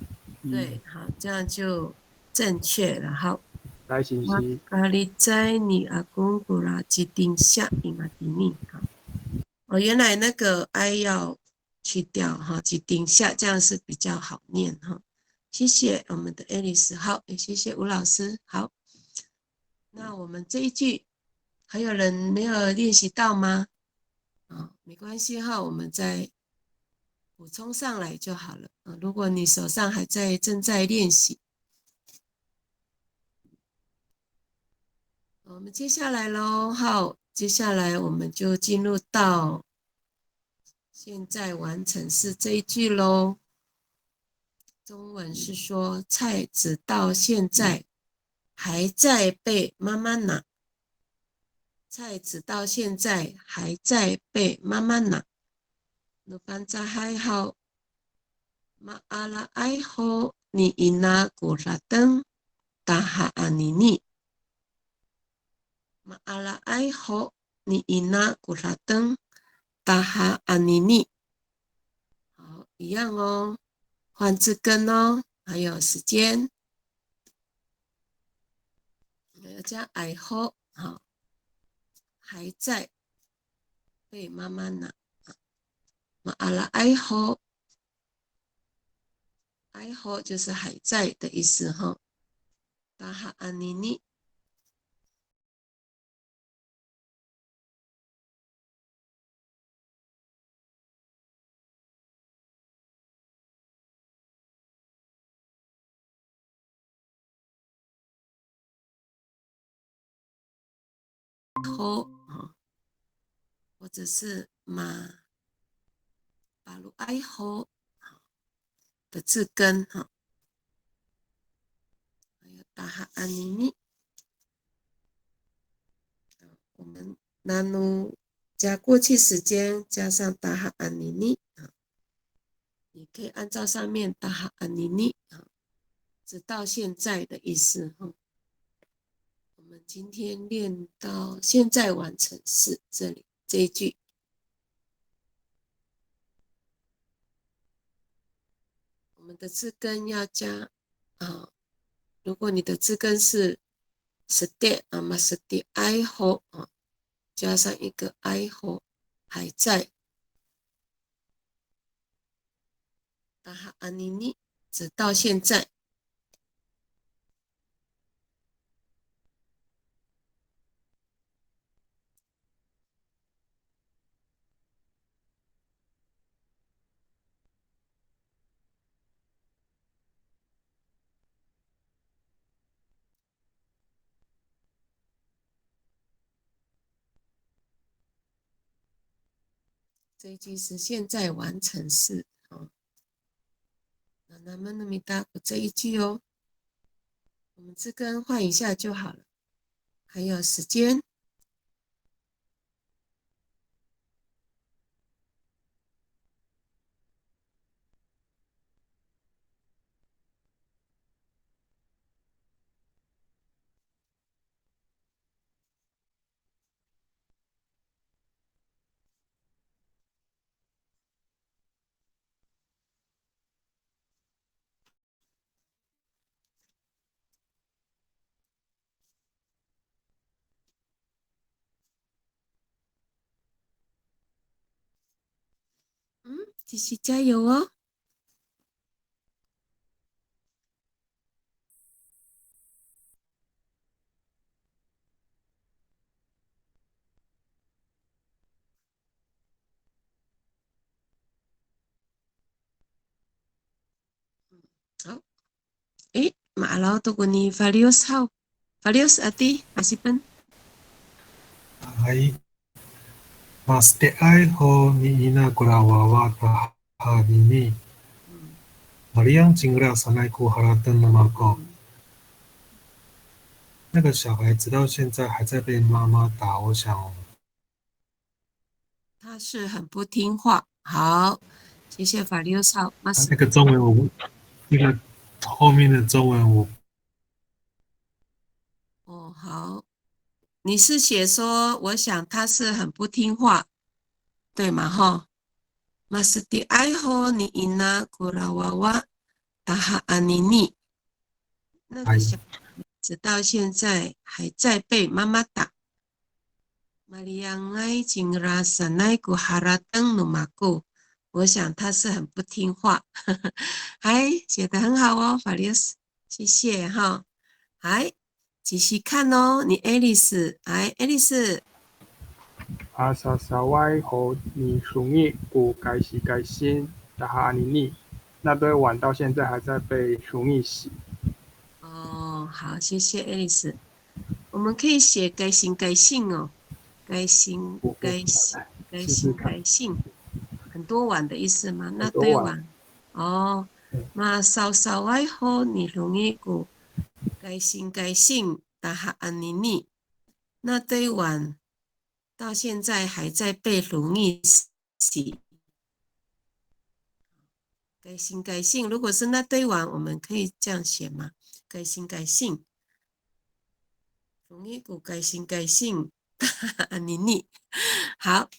对，好，这样就正确了。好，来，信息。玛格丽斋，你阿公古拉吉丁夏马蒂尼。好，哦，原来那个 I 要去掉哈，吉丁夏，这样是比较好念哈。谢谢我们的 Alice， 好，也谢谢吴老师。好，那我们这一句还有人没有练习到吗？没关系哈，我们再补充上来就好了。如果你手上还正在练习，我们接下来咯，好，接下来我们就进入到现在完成式这一句咯。中文是说，菜直到现在还在被妈妈拿。菜直到现在还在被妈妈拿。鲁班扎还好，马阿拉爱好你伊那古拉登达哈阿尼尼。马阿拉爱好你伊那古拉登达哈阿尼尼。好，一样哦，换字根哦，还有时间，要加爱好，好，还在被妈妈拿。马阿拉爱好，爱好就是还在的意思哈。达哈阿尼尼。后或者是巴鲁埃后的字根哈，还有达哈安尼尼，我们那努加过去时间加上达哈安尼尼啊，你可以按照上面达哈安尼尼啊，直到现在的意思哈。我们今天练到现在完成式这里这一句。我们的字根要加如果你的字根是 stay stay 爱好加上一个爱好还在，达哈阿尼尼直到现在。这一句是现在完成式那么那么大这一句哦，我们字根换一下就好了。还有时间，继续加油哦。好，诶，maalaw tugon ni Valios how? Valios ati masih pen? Ai mas te ai ho ni ina kurawawa ta ha ni ni. Mariang Jingra Sanai Ku Haratan Namako。那个小孩直到现在还在被妈妈打，我想他是很不听话。好，谢谢法利少。那个中文我那个后面的中文我哦好，你是写说我想他是很不听话，对吗？哈，Mas di ai ho ni ina kurawawa taha anini。那个小孩直到现在还在被妈妈打。Mariangai jingra sanai ku haratang numaku。我想他是很不听话。还写得很好哦，法利斯，谢谢哈。还继续看哦，你爱丽丝，哎，爱丽丝。阿萨萨歪后你属意古改洗改新打哈尼尼，那堆碗到现在还在被属意洗。哦，好，谢谢爱丽丝。我们可以写改行改姓哦，改行改姓改行改姓，很多碗的意思吗？那堆碗。哦，那稍稍外后你容易古改行改姓打哈安妮妮，那堆碗到现在还在被容易洗。改行改姓，如果是那堆碗，我们可以这样写吗？改行改姓。容易古改行改姓，妮妮，好，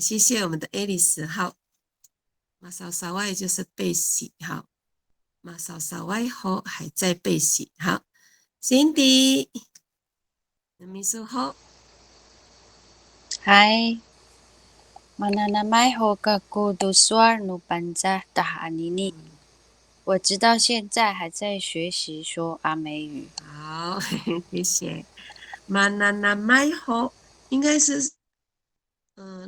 谢谢我们的爱丽丝。好，马少少外就是被洗，好，马少少外后还在被洗，好 ，Cindy， 秘书好，嗨，Mananamai ho kaku duswar nu panjah dah anini。我直到现在还在学习说阿美语。好，谢谢。Mananamai ho 应该是，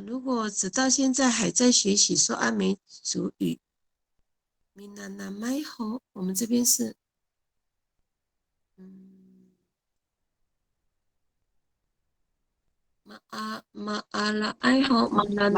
如果直到现在还在学习说阿美族语 ，Mananamai ho 我们这边是，maala ai ho